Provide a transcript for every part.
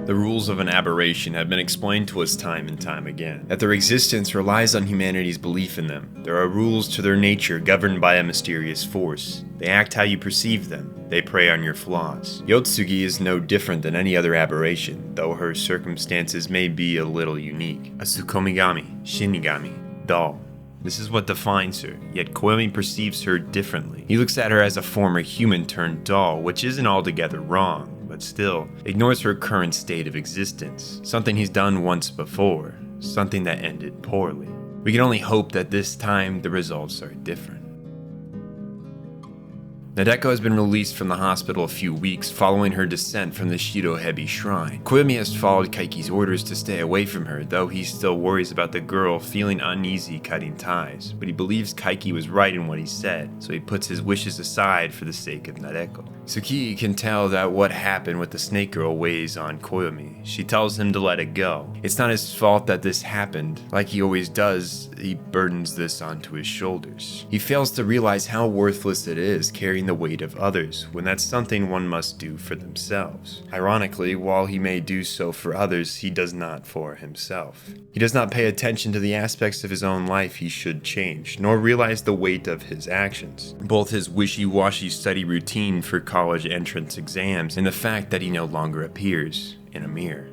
The rules of an aberration have been explained to us time and time again, that their existence relies on humanity's belief in them. There are rules to their nature governed by a mysterious force. They act how you perceive them. They prey on your flaws. Yotsugi is no different than any other aberration, though her circumstances may be a little unique. A Tsukomigami, Shinigami, doll. This is what defines her, yet Koyomi perceives her differently. He looks at her as a former human turned doll, which isn't altogether wrong, but still ignores her current state of existence. Something he's done once before, something that ended poorly. We can only hope that this time the results are different. Nadeko has been released from the hospital a few weeks following her descent from the Shirohebi shrine. Koyomi has followed Kaiki's orders to stay away from her, though he still worries about the girl feeling uneasy cutting ties, but he believes Kaiki was right in what he said, so he puts his wishes aside for the sake of Nadeko. Tsuki can tell that what happened with the snake girl weighs on Koyomi. She tells him to let it go. It's not his fault that this happened. Like he always does, he burdens this onto his shoulders. He fails to realize how worthless it is carrying the weight of others, when that's something one must do for themselves. Ironically, while he may do so for others, he does not for himself. He does not pay attention to the aspects of his own life he should change, nor realize the weight of his actions. Both his wishy-washy study routine for college entrance exams and the fact that he no longer appears in a mirror.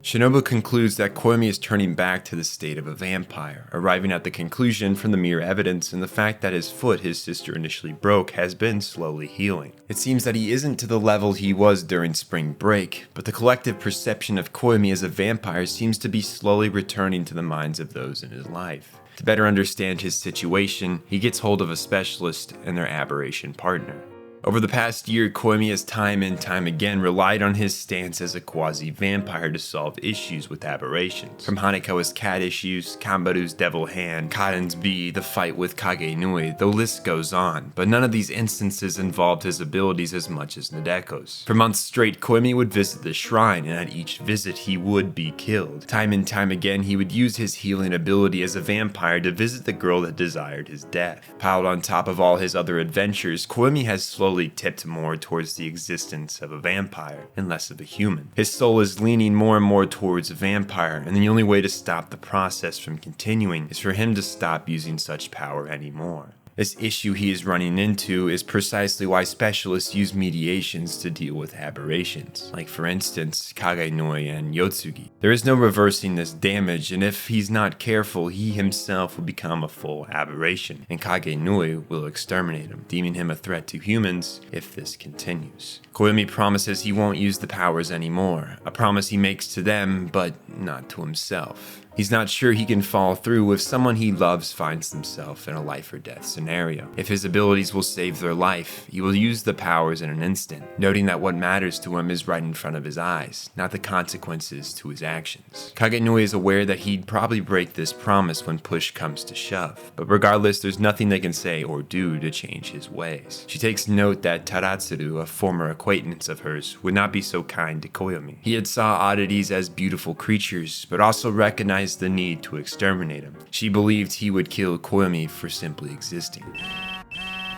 Shinobu concludes that Koyomi is turning back to the state of a vampire, arriving at the conclusion from the mere evidence and the fact that his foot his sister initially broke has been slowly healing. It seems that he isn't to the level he was during spring break, but the collective perception of Koyomi as a vampire seems to be slowly returning to the minds of those in his life. To better understand his situation, he gets hold of a specialist and their aberration partner. Over the past year, Koyomi has time and time again relied on his stance as a quasi-vampire to solve issues with aberrations. From Hanekawa's cat issues, Kanbaru's devil hand, Kaden's bee, the fight with Kage Nui, the list goes on, but none of these instances involved his abilities as much as Nadeko's. For months straight, Koyomi would visit the shrine, and at each visit he would be killed. Time and time again, he would use his healing ability as a vampire to visit the girl that desired his death. Piled on top of all his other adventures, Koyomi has slowly tipped more towards the existence of a vampire and less of a human. His soul is leaning more and more towards a vampire, and the only way to stop the process from continuing is for him to stop using such power anymore. This issue he is running into is precisely why specialists use mediations to deal with aberrations, like for instance, Kagenoi and Yotsugi. There is no reversing this damage, and if he's not careful, he himself will become a full aberration, and Kagenoi will exterminate him, deeming him a threat to humans if this continues. Koyomi promises he won't use the powers anymore, a promise he makes to them, but not to himself. He's not sure he can follow through if someone he loves finds himself in a life or death scenario. If his abilities will save their life, he will use the powers in an instant, noting that what matters to him is right in front of his eyes, not the consequences to his actions. Kagenoi is aware that he'd probably break this promise when push comes to shove, but regardless, there's nothing they can say or do to change his ways. She takes note that Taratsuru, a former acquaintance of hers, would not be so kind to Koyomi. He had saw oddities as beautiful creatures, but also recognized the need to exterminate him. She believed he would kill Koyomi for simply existing.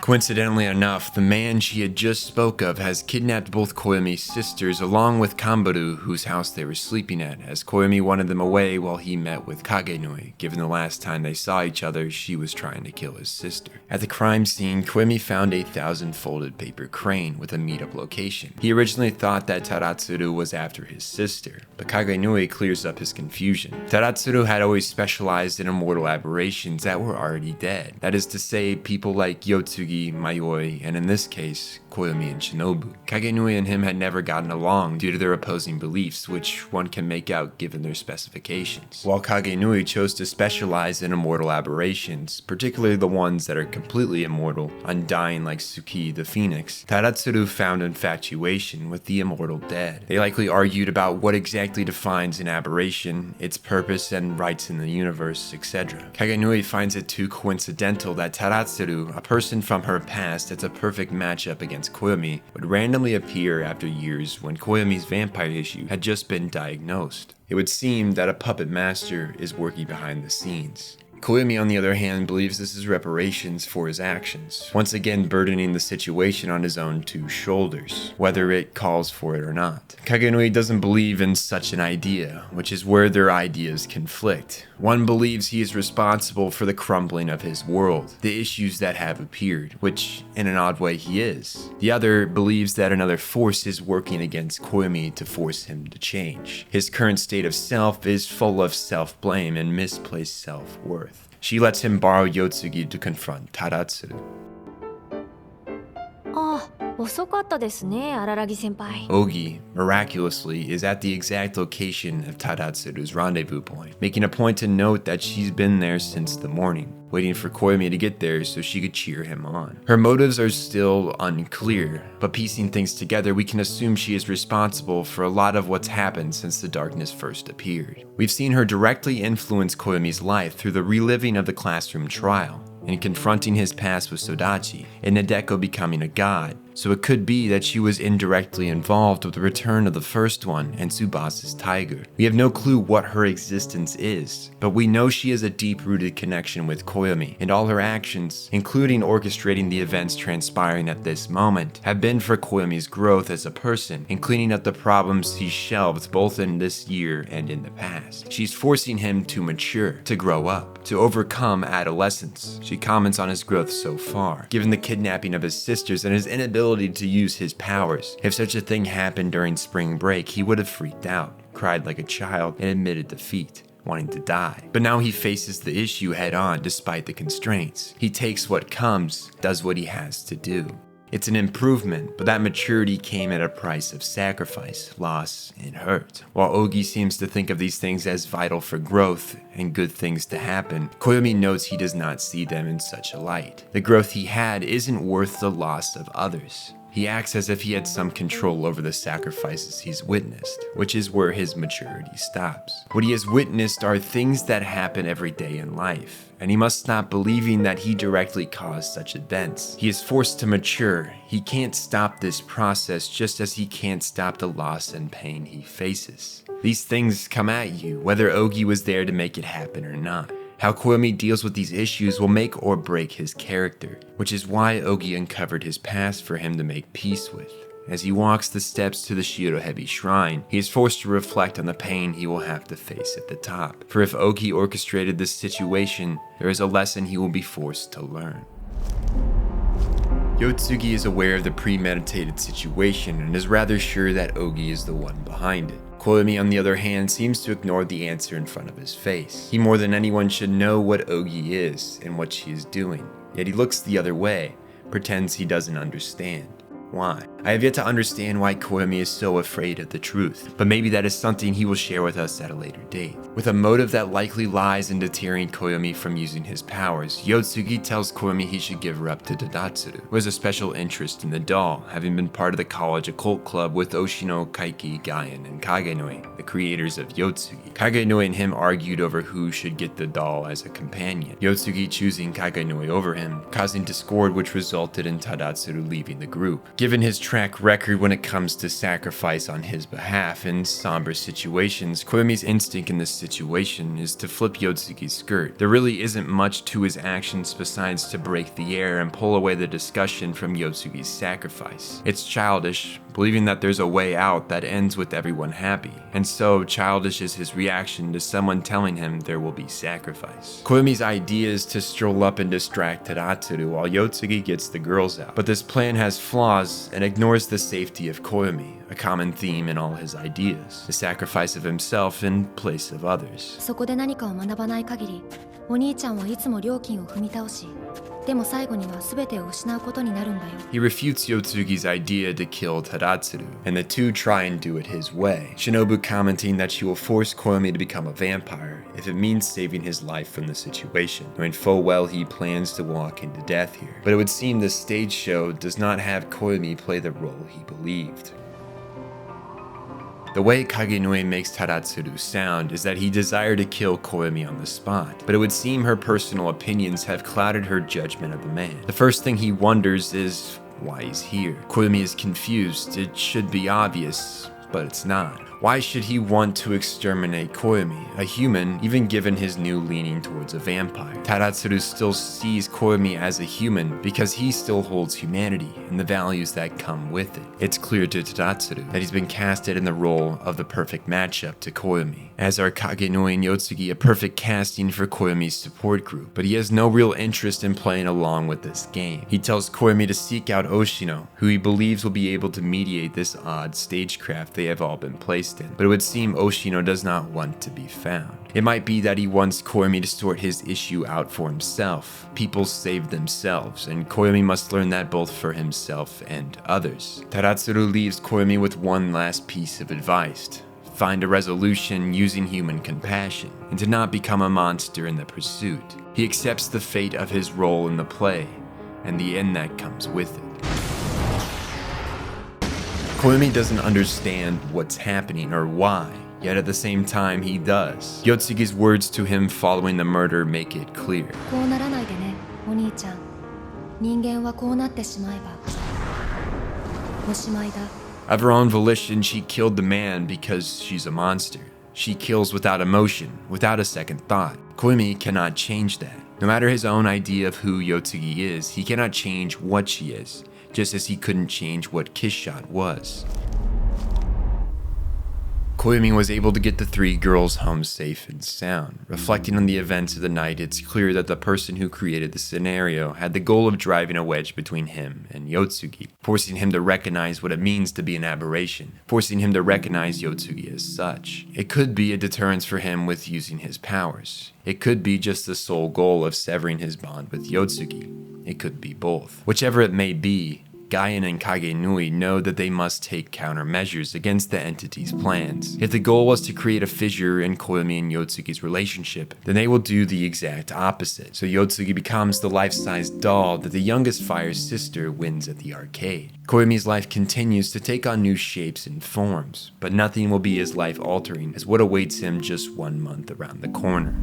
Coincidentally enough, the man she had just spoke of has kidnapped both Koyomi's sisters along with Kanbaru, whose house they were sleeping at, as Koyomi wanted them away while he met with Kagenoi. Given the last time they saw each other, she was trying to kill his sister. At the crime scene, Koyomi found a 1,000-folded paper crane with a meetup location. He originally thought that Taratsuru was after his sister, but Kagenoi clears up his confusion. Taratsuru had always specialized in immortal aberrations that were already dead. That is to say, people like Yotsugi, Mayoi, and in this case, Koyomi and Shinobu. Kagenoi and him had never gotten along due to their opposing beliefs, which one can make out given their specifications. While Kagenoi chose to specialize in immortal aberrations, particularly the ones that are completely immortal, undying like Tsuki the Phoenix, Taratsuru found infatuation with the immortal dead. They likely argued about what exactly defines an aberration, its purpose and rights in the universe, etc. Kagenoi finds it too coincidental that Taratsuru, a person from her past that's a perfect matchup against Koyomi, would randomly appear after years when Koyomi's vampire issue had just been diagnosed. It would seem that a puppet master is working behind the scenes. Koyomi, on the other hand, believes this is reparations for his actions, once again burdening the situation on his own two shoulders, whether it calls for it or not. Kagenui doesn't believe in such an idea, which is where their ideas conflict. One believes he is responsible for the crumbling of his world, the issues that have appeared, which in an odd way he is. The other believes that another force is working against Koyomi to force him to change. His current state of self is full of self-blame and misplaced self-worth. She lets him borrow Yotsugi to confront Tadatsuru. ああ、遅かったですね、荒木先輩。 Ougi, miraculously, is at the exact location of Tadatsuru's rendezvous point, making a point to note that she's been there since the morning, waiting for Koyomi to get there so she could cheer him on. Her motives are still unclear, but piecing things together, we can assume she is responsible for a lot of what's happened since the darkness first appeared. We've seen her directly influence Koyomi's life through the reliving of the classroom trial, and confronting his past with Sodachi, and Nadeko becoming a god, so it could be that she was indirectly involved with the return of the first one and Tsubasa's tiger. We have no clue what her existence is, but we know she has a deep-rooted connection with Koyomi, and all her actions, including orchestrating the events transpiring at this moment, have been for Koyomi's growth as a person and cleaning up the problems he shelved both in this year and in the past. She's forcing him to mature, to grow up, to overcome adolescence. She comments on his growth so far, given the kidnapping of his sisters and his inability to use his powers. If such a thing happened during spring break, he would have freaked out, cried like a child, and admitted defeat, wanting to die. But now he faces the issue head on despite the constraints. He takes what comes, does what he has to do. It's an improvement, but that maturity came at a price of sacrifice, loss, and hurt. While Ougi seems to think of these things as vital for growth and good things to happen, Koyomi notes he does not see them in such a light. The growth he had isn't worth the loss of others. He acts as if he had some control over the sacrifices he's witnessed, which is where his maturity stops. What he has witnessed are things that happen every day in life, and he must stop believing that he directly caused such events. He is forced to mature. He can't stop this process, just as he can't stop the loss and pain he faces. These things come at you, whether Ougi was there to make it happen or not. How Koyomi deals with these issues will make or break his character, which is why Ougi uncovered his past for him to make peace with. As he walks the steps to the Shirohebi shrine, he is forced to reflect on the pain he will have to face at the top. For if Ougi orchestrated this situation, there is a lesson he will be forced to learn. Yotsugi is aware of the premeditated situation and is rather sure that Ougi is the one behind it. Koyomi, on the other hand, seems to ignore the answer in front of his face. He more than anyone should know what Ougi is and what she is doing, yet he looks the other way, pretends he doesn't understand. Why? I have yet to understand why Koyomi is so afraid of the truth, but maybe that is something he will share with us at a later date. With a motive that likely lies in deterring Koyomi from using his powers, Yotsugi tells Koyomi he should give her up to Tadatsuru, who has a special interest in the doll, having been part of the college occult club with Oshino, Kaiki, Gaien, and Kagenoi, the creators of Yotsugi. Kagenoi and him argued over who should get the doll as a companion, Yotsugi choosing Kagenoi over him, causing discord which resulted in Tadatsuru leaving the group. Given his track record when it comes to sacrifice on his behalf in somber situations, Koyomi's instinct in this situation is to flip Yotsugi's skirt. There really isn't much to his actions besides to break the air and pull away the discussion from Yotsugi's sacrifice. It's childish, believing that there's a way out that ends with everyone happy, and so childish is his reaction to someone telling him there will be sacrifice. Koyomi's idea is to stroll up and distract Tadatsuru while Yotsugi gets the girls out, but this plan has flaws and ignores the safety of Koyomi, a common theme in all his ideas, the sacrifice of himself in place of others. そこで何かを学ばない限り、お兄ちゃんはいつも料金を踏み倒し、でも最後には全てを失うことになるんだよ。 He refutes Yotsugi's idea to kill Tadatsuru, and the two try and do it his way, Shinobu commenting that she will force Koyomi to become a vampire if it means saving his life from the situation, knowing full well he plans to walk into death here. But it would seem the stage show does not have Koyomi play the role he believed. The way Kagenoi makes Tadatsuru sound is that he desired to kill Koyomi on the spot, but it would seem her personal opinions have clouded her judgment of the man. The first thing he wonders is why he's here. Koyomi is confused. It should be obvious, but it's not. Why should he want to exterminate Koyomi, a human, even given his new leaning towards a vampire? Tadatsuru still sees Koyomi as a human because he still holds humanity and the values that come with it. It's clear to Tadatsuru that he's been casted in the role of the perfect matchup to Koyomi, as are Kagenoi and Yotsugi a perfect casting for Koyomi's support group, but he has no real interest in playing along with this game. He tells Koyomi to seek out Oshino, who he believes will be able to mediate this odd stagecraft they have all been placed in, but it would seem Oshino does not want to be found. It might be that he wants Koyomi to sort his issue out for himself. People save themselves, and Koyomi must learn that both for himself and others. Tadatsuru leaves Koyomi with one last piece of advice: find a resolution using human compassion, and to not become a monster in the pursuit. He accepts the fate of his role in the play, and the end that comes with it. Koyomi doesn't understand what's happening or why, yet at the same time he does. Yotsugi's words to him following the murder make it clear. こうならないでね、お兄ちゃん。人間はこうなってしまえばおしまいだ。Of her own volition, she killed the man because she's a monster. She kills without emotion, without a second thought. Koyomi cannot change that. No matter his own idea of who Yotsugi is, he cannot change what she is, just as he couldn't change what Kishshot was. Koyomi was able to get the three girls home safe and sound. Reflecting on the events of the night, it's clear that the person who created the scenario had the goal of driving a wedge between him and Yotsugi, forcing him to recognize what it means to be an aberration, forcing him to recognize Yotsugi as such. It could be a deterrence for him with using his powers. It could be just the sole goal of severing his bond with Yotsugi. It could be both. Whichever it may be, Gaien and Kagenui know that they must take countermeasures against the entity's plans. If the goal was to create a fissure in Koyomi and Yotsugi's relationship, then they will do the exact opposite. So Yotsugi becomes the life-size doll that the youngest fire's sister wins at the arcade. Koyomi's life continues to take on new shapes and forms, but nothing will be as life-altering as what awaits him just 1 month around the corner.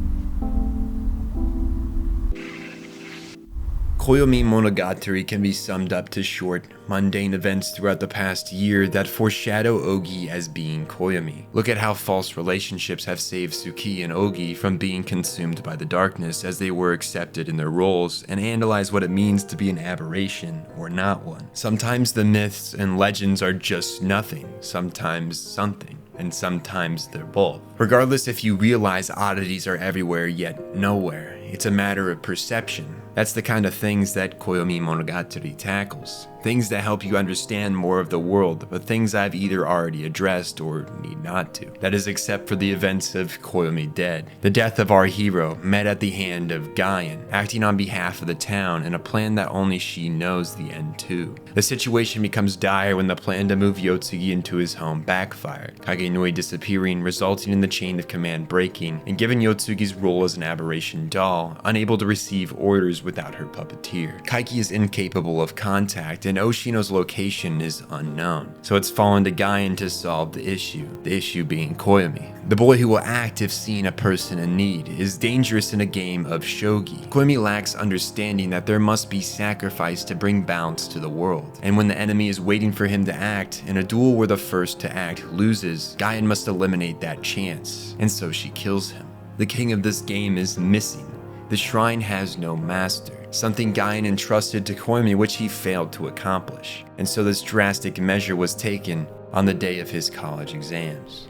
Koyomimonogatari can be summed up to short, mundane events throughout the past year that foreshadow Ougi as being Koyomi. Look at how false relationships have saved Tsuki and Ougi from being consumed by the darkness as they were accepted in their roles, and analyze what it means to be an aberration or not one. Sometimes the myths and legends are just nothing, sometimes something, and sometimes they're both. Regardless if you realize oddities are everywhere yet nowhere, it's a matter of perception. That's the kind of things that Koyomimonogatari tackles. Things that help you understand more of the world, but things I've either already addressed or need not to. That is except for the events of Koyomi Dead. The death of our hero, met at the hand of Gaien, acting on behalf of the town in a plan that only she knows the end to. The situation becomes dire when the plan to move Yotsugi into his home backfired, Kagenoi disappearing, resulting in the chain of command breaking, and giving Yotsugi's role as an aberration doll, unable to receive orders without her puppeteer. Kaiki is incapable of contact, and Oshino's location is unknown, so it's fallen to Gaien to solve the issue being Koyomi. The boy who will act if seeing a person in need is dangerous in a game of shogi. Koyomi lacks understanding that there must be sacrifice to bring balance to the world, and when the enemy is waiting for him to act, in a duel where the first to act loses, Gaien must eliminate that chance, and so she kills him. The king of this game is missing. The shrine has no master, something Gaien entrusted to Koyomi which he failed to accomplish, and so this drastic measure was taken on the day of his college exams.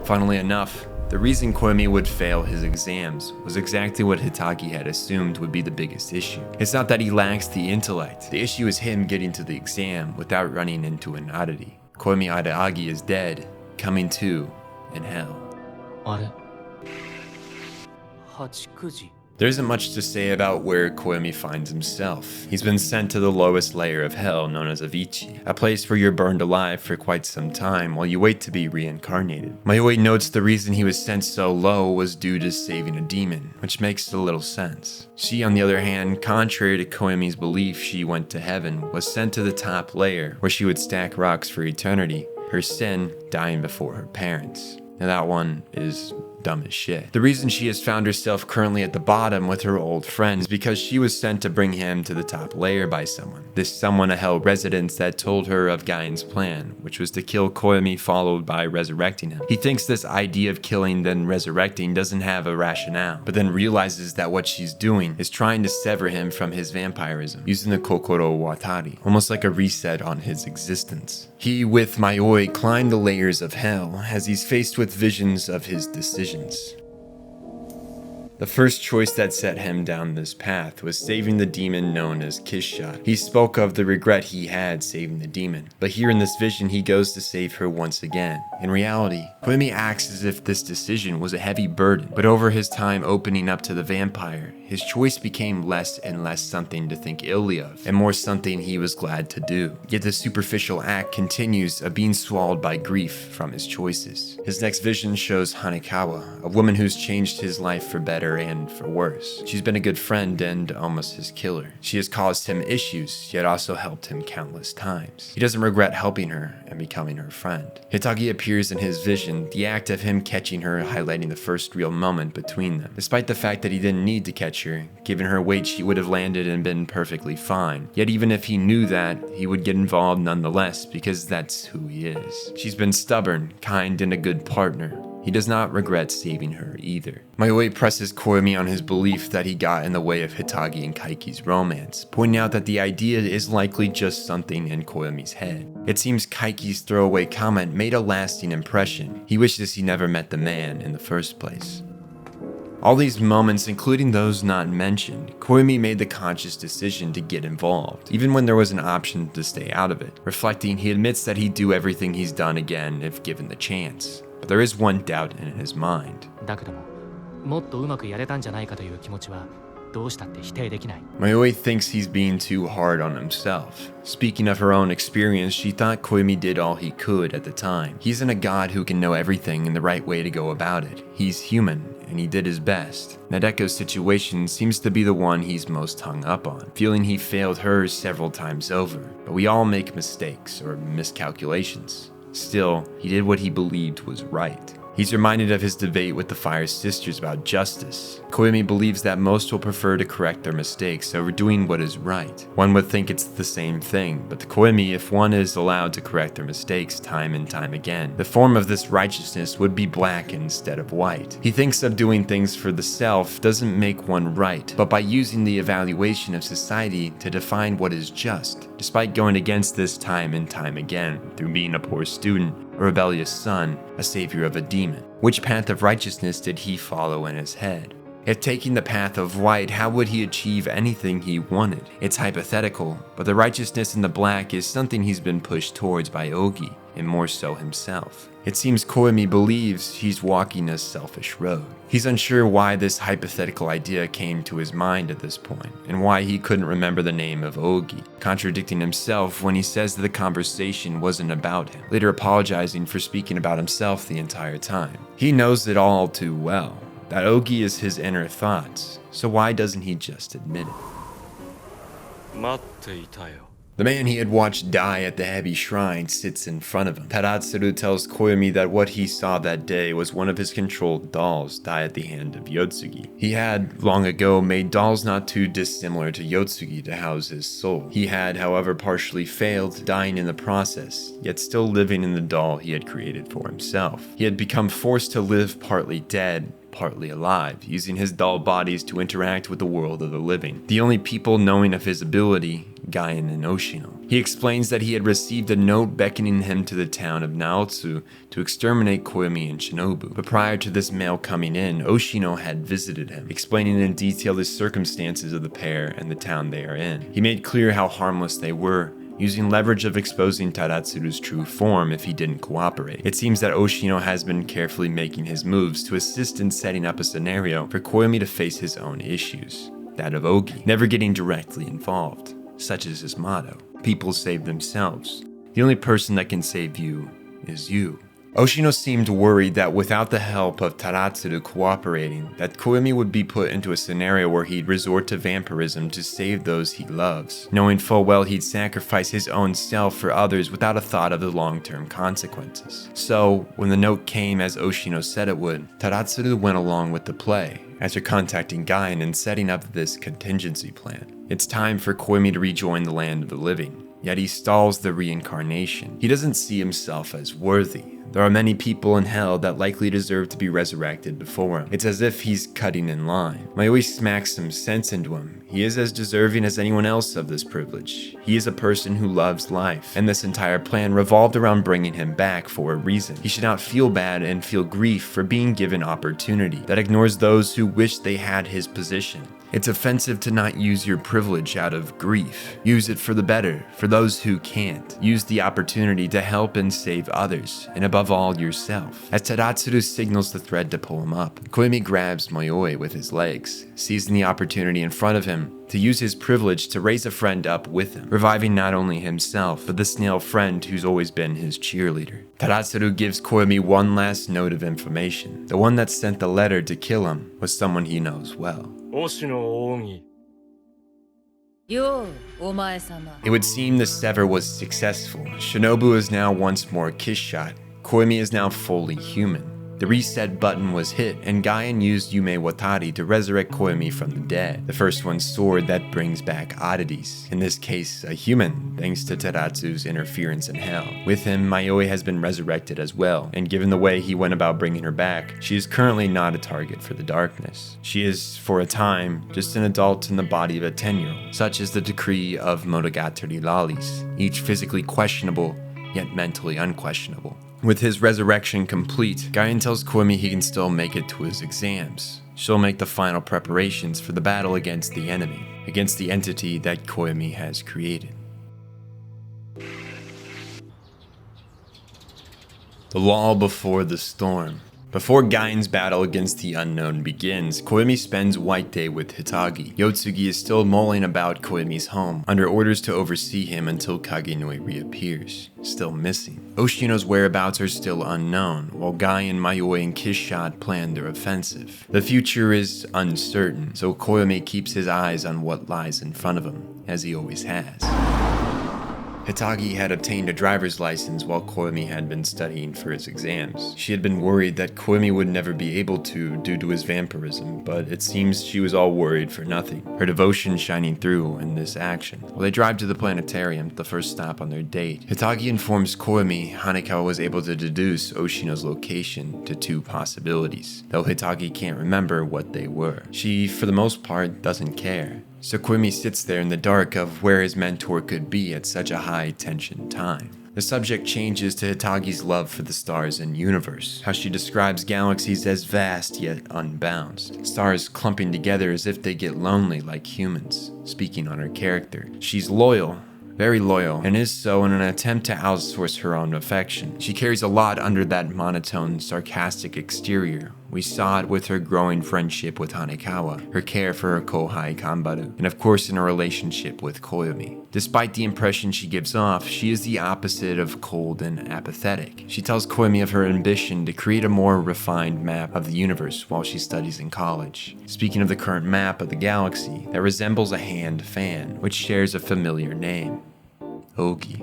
Funnily enough, the reason Koyomi would fail his exams was exactly what Hitagi had assumed would be the biggest issue. It's not that he lacks the intellect, the issue is him getting to the exam without running into an oddity. Koyomi Hitagi is dead, coming to in hell. There isn't much to say about where Koyomi finds himself. He's been sent to the lowest layer of hell known as Avici, a place where you're burned alive for quite some time while you wait to be reincarnated. Mayoi notes the reason he was sent so low was due to saving a demon, which makes a little sense. She, on the other hand, contrary to Koyomi's belief she went to heaven, was sent to the top layer where she would stack rocks for eternity, her sin dying before her parents. Now that one is dumb as shit. The reason she has found herself currently at the bottom with her old friend is because she was sent to bring him to the top layer by someone. This someone a Hell resident that told her of Gaien's plan, which was to kill Koyomi followed by resurrecting him. He thinks this idea of killing then resurrecting doesn't have a rationale, but then realizes that what she's doing is trying to sever him from his vampirism, using the Kokoro Watari, almost like a reset on his existence. He, with Mayoi, climbed the layers of hell as he's faced with visions of his decisions. The first choice that set him down this path was saving the demon known as Kiss Shot. He spoke of the regret he had saving the demon, but here in this vision he goes to save her once again. In reality, Koyomi acts as if this decision was a heavy burden, but over his time opening up to the vampire, his choice became less and less something to think illy of, and more something he was glad to do. Yet the superficial act continues of being swallowed by grief from his choices. His next vision shows Hanekawa, a woman who's changed his life for better and for worse. She's been a good friend and almost his killer. She has caused him issues, yet also helped him countless times. He doesn't regret helping her and becoming her friend. Hitagi appears in his vision, the act of him catching her highlighting the first real moment between them. Despite the fact that he didn't need to catch her, given her weight she would have landed and been perfectly fine. Yet even if he knew that, he would get involved nonetheless because that's who he is. She's been stubborn, kind, and a good partner. He does not regret saving her either. Mayoi presses Koyomi on his belief that he got in the way of Hitagi and Kaiki's romance, pointing out that the idea is likely just something in Koyomi's head. It seems Kaiki's throwaway comment made a lasting impression. He wishes he never met the man in the first place. All these moments, including those not mentioned, Koyomi made the conscious decision to get involved, even when there was an option to stay out of it. Reflecting, he admits that he'd do everything he's done again if given the chance. But there is one doubt in his mind. Mayoi thinks he's being too hard on himself. Speaking of her own experience, she thought Koyomi did all he could at the time. He isn't a god who can know everything and the right way to go about it. He's human, and he did his best. Nadeko's situation seems to be the one he's most hung up on, feeling he failed her several times over. But we all make mistakes or miscalculations. Still, he did what he believed was right. He's reminded of his debate with the Fire Sisters about justice. Koyomi believes that most will prefer to correct their mistakes over doing what is right. One would think it's the same thing, but to Koyomi, if one is allowed to correct their mistakes time and time again, the form of this righteousness would be black instead of white. He thinks of doing things for the self doesn't make one right, but by using the evaluation of society to define what is just, despite going against this time and time again, through being a poor student, a rebellious son, a savior of a demon. Which path of righteousness did he follow in his head? If taking the path of white, how would he achieve anything he wanted? It's hypothetical, but the righteousness in the black is something he's been pushed towards by Ougi, and more so himself. It seems Koyomi believes he's walking a selfish road. He's unsure why this hypothetical idea came to his mind at this point, and why he couldn't remember the name of Ougi, contradicting himself when he says that the conversation wasn't about him, later apologizing for speaking about himself the entire time. He knows it all too well, that Ougi is his inner thoughts, so why doesn't he just admit it? The man he had watched die at the heavy shrine sits in front of him. Tadatsuru tells Koyomi that what he saw that day was one of his controlled dolls die at the hand of Yotsugi. He had, long ago, made dolls not too dissimilar to Yotsugi to house his soul. He had, however, partially failed, dying in the process, yet still living in the doll he had created for himself. He had become forced to live partly dead, partly alive, using his doll bodies to interact with the world of the living. The only people knowing of his ability, Gaien and Oshino. He explains that he had received a note beckoning him to the town of Naotsu to exterminate Koyomi and Shinobu. But prior to this mail coming in, Oshino had visited him, explaining in detail the circumstances of the pair and the town they are in. He made clear how harmless they were, using leverage of exposing Tadatsuru's true form if he didn't cooperate. It seems that Oshino has been carefully making his moves to assist in setting up a scenario for Koyomi to face his own issues, that of Ougi, never getting directly involved. Such is his motto. People save themselves. The only person that can save you is you. Oshino seemed worried that without the help of Taratsuru cooperating, that Koyomi would be put into a scenario where he'd resort to vampirism to save those he loves, knowing full well he'd sacrifice his own self for others without a thought of the long-term consequences. So, when the note came as Oshino said it would, Taratsuru went along with the play, after contacting Gain and setting up this contingency plan. It's time for Koyomi to rejoin the land of the living, yet he stalls the reincarnation. He doesn't see himself as worthy. There are many people in hell that likely deserve to be resurrected before him. It's as if he's cutting in line. Mayoi smacks some sense into him. He is as deserving as anyone else of this privilege. He is a person who loves life, and this entire plan revolved around bringing him back for a reason. He should not feel bad and feel grief for being given opportunity that ignores those who wish they had his position. It's offensive to not use your privilege out of grief. Use it for the better, for those who can't. Use the opportunity to help and save others, and above all, yourself. As Taratsuru signals the thread to pull him up, Koyomi grabs Mayoi with his legs, seizing the opportunity in front of him to use his privilege to raise a friend up with him, reviving not only himself, but the snail friend who's always been his cheerleader. Taratsuru gives Koyomi one last note of information. The one that sent the letter to kill him was someone he knows well. It would seem the sever was successful. Shinobu is now once more kiss shot. Koyomi is now fully human. The reset button was hit, and Gain used Yume Watari to resurrect Koyomi from the dead. The first one's sword that brings back oddities. In this case, a human, thanks to Taratsu's interference in hell. With him, Mayoi has been resurrected as well, and given the way he went about bringing her back, she is currently not a target for the darkness. She is, for a time, just an adult in the body of a 10-year-old. Such is the decree of Monogatari lollies, each physically questionable, yet mentally unquestionable. With his resurrection complete, Gain tells Koyomi he can still make it to his exams. She'll make the final preparations for the battle against the enemy, against the entity that Koyomi has created. The lull before the storm. Before Gain's battle against the unknown begins, Koyomi spends White Day with Hitagi. Yotsugi is still mulling about Koyomi's home, under orders to oversee him until Kagenui reappears, still missing. Oshino's whereabouts are still unknown, while Gain, Mayoi, and Kishshot plan their offensive. The future is uncertain, so Koyomi keeps his eyes on what lies in front of him, as he always has. Hitagi had obtained a driver's license while Koyomi had been studying for his exams. She had been worried that Koyomi would never be able to due to his vampirism, but it seems she was all worried for nothing, her devotion shining through in this action. While they drive to the planetarium, the first stop on their date, Hitagi informs Koyomi Hanekawa was able to deduce Oshino's location to two possibilities, though Hitagi can't remember what they were. She, for the most part, doesn't care. So Koyomi sits there in the dark of where his mentor could be at such a high-tension time. The subject changes to Hitagi's love for the stars and universe, how she describes galaxies as vast yet unbalanced, stars clumping together as if they get lonely like humans, speaking on her character. She's loyal, very loyal, and is so in an attempt to outsource her own affection. She carries a lot under that monotone, sarcastic exterior. We saw it with her growing friendship with Hanekawa, her care for her kohai Kanbaru, and of course in her relationship with Koyomi. Despite the impression she gives off, she is the opposite of cold and apathetic. She tells Koyomi of her ambition to create a more refined map of the universe while she studies in college. Speaking of the current map of the galaxy, that resembles a hand fan, which shares a familiar name, Ougi.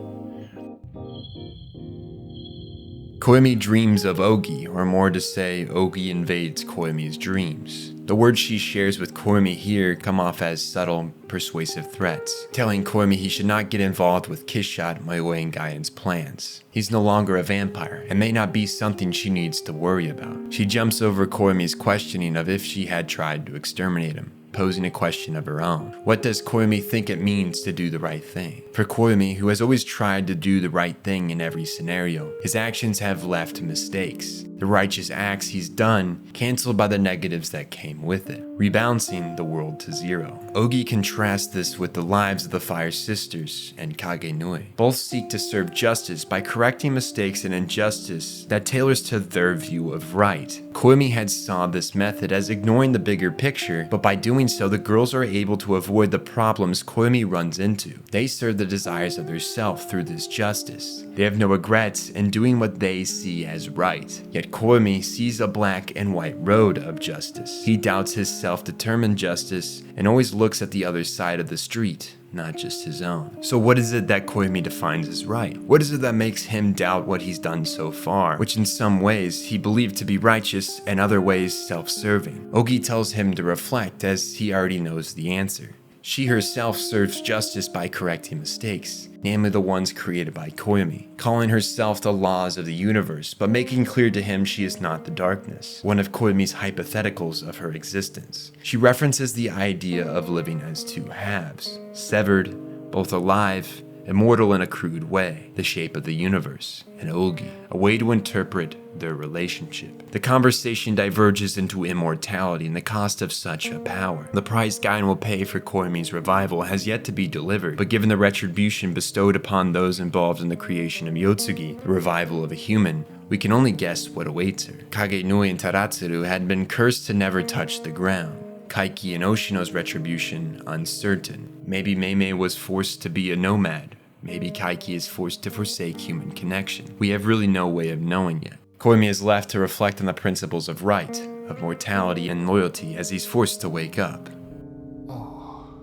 Koyomi dreams of Ougi, or more to say, Ougi invades Koyomi's dreams. The words she shares with Koyomi here come off as subtle, persuasive threats, telling Koyomi he should not get involved with Kishshot, Mayoi, and Gain's plans. He's no longer a vampire, and may not be something she needs to worry about. She jumps over Koyomi's questioning of if she had tried to exterminate him, posing a question of her own. What does Koyomi think it means to do the right thing? For Koyomi, who has always tried to do the right thing in every scenario, his actions have left mistakes. The righteous acts he's done, cancelled by the negatives that came with it, rebalancing the world to zero. Ougi contrasts this with the lives of the Fire Sisters and Kage Nui. Both seek to serve justice by correcting mistakes and injustice that tailors to their view of right. Koyomi had saw this method as ignoring the bigger picture, but by doing so, the girls are able to avoid the problems Koyomi runs into. They serve the desires of their self through this justice. They have no regrets in doing what they see as right. Yet Koyomi sees a black and white road of justice. He doubts his self-determined justice and always looks at the other side of the street, not just his own. So what is it that Koyomi defines as right? What is it that makes him doubt what he's done so far, which in some ways he believed to be righteous and other ways self-serving? Ougi tells him to reflect as he already knows the answer. She herself serves justice by correcting mistakes, namely the ones created by Koyomi, calling herself the laws of the universe, but making clear to him she is not the darkness, one of Koyomi's hypotheticals of her existence. She references the idea of living as two halves, severed, both alive, immortal in a crude way, the shape of the universe, and Ougi, a way to interpret their relationship. The conversation diverges into immortality and the cost of such a power. The price Gain will pay for Koyomi's revival has yet to be delivered, but given the retribution bestowed upon those involved in the creation of Yotsugi, the revival of a human, we can only guess what awaits her. Kage Nui and Taratsuru had been cursed to never touch the ground. Kaiki and Oshino's retribution uncertain. Maybe Meimei was forced to be a nomad. Maybe Kaiki is forced to forsake human connection. We have really no way of knowing yet. Koyomi is left to reflect on the principles of right, of mortality and loyalty as he's forced to wake up.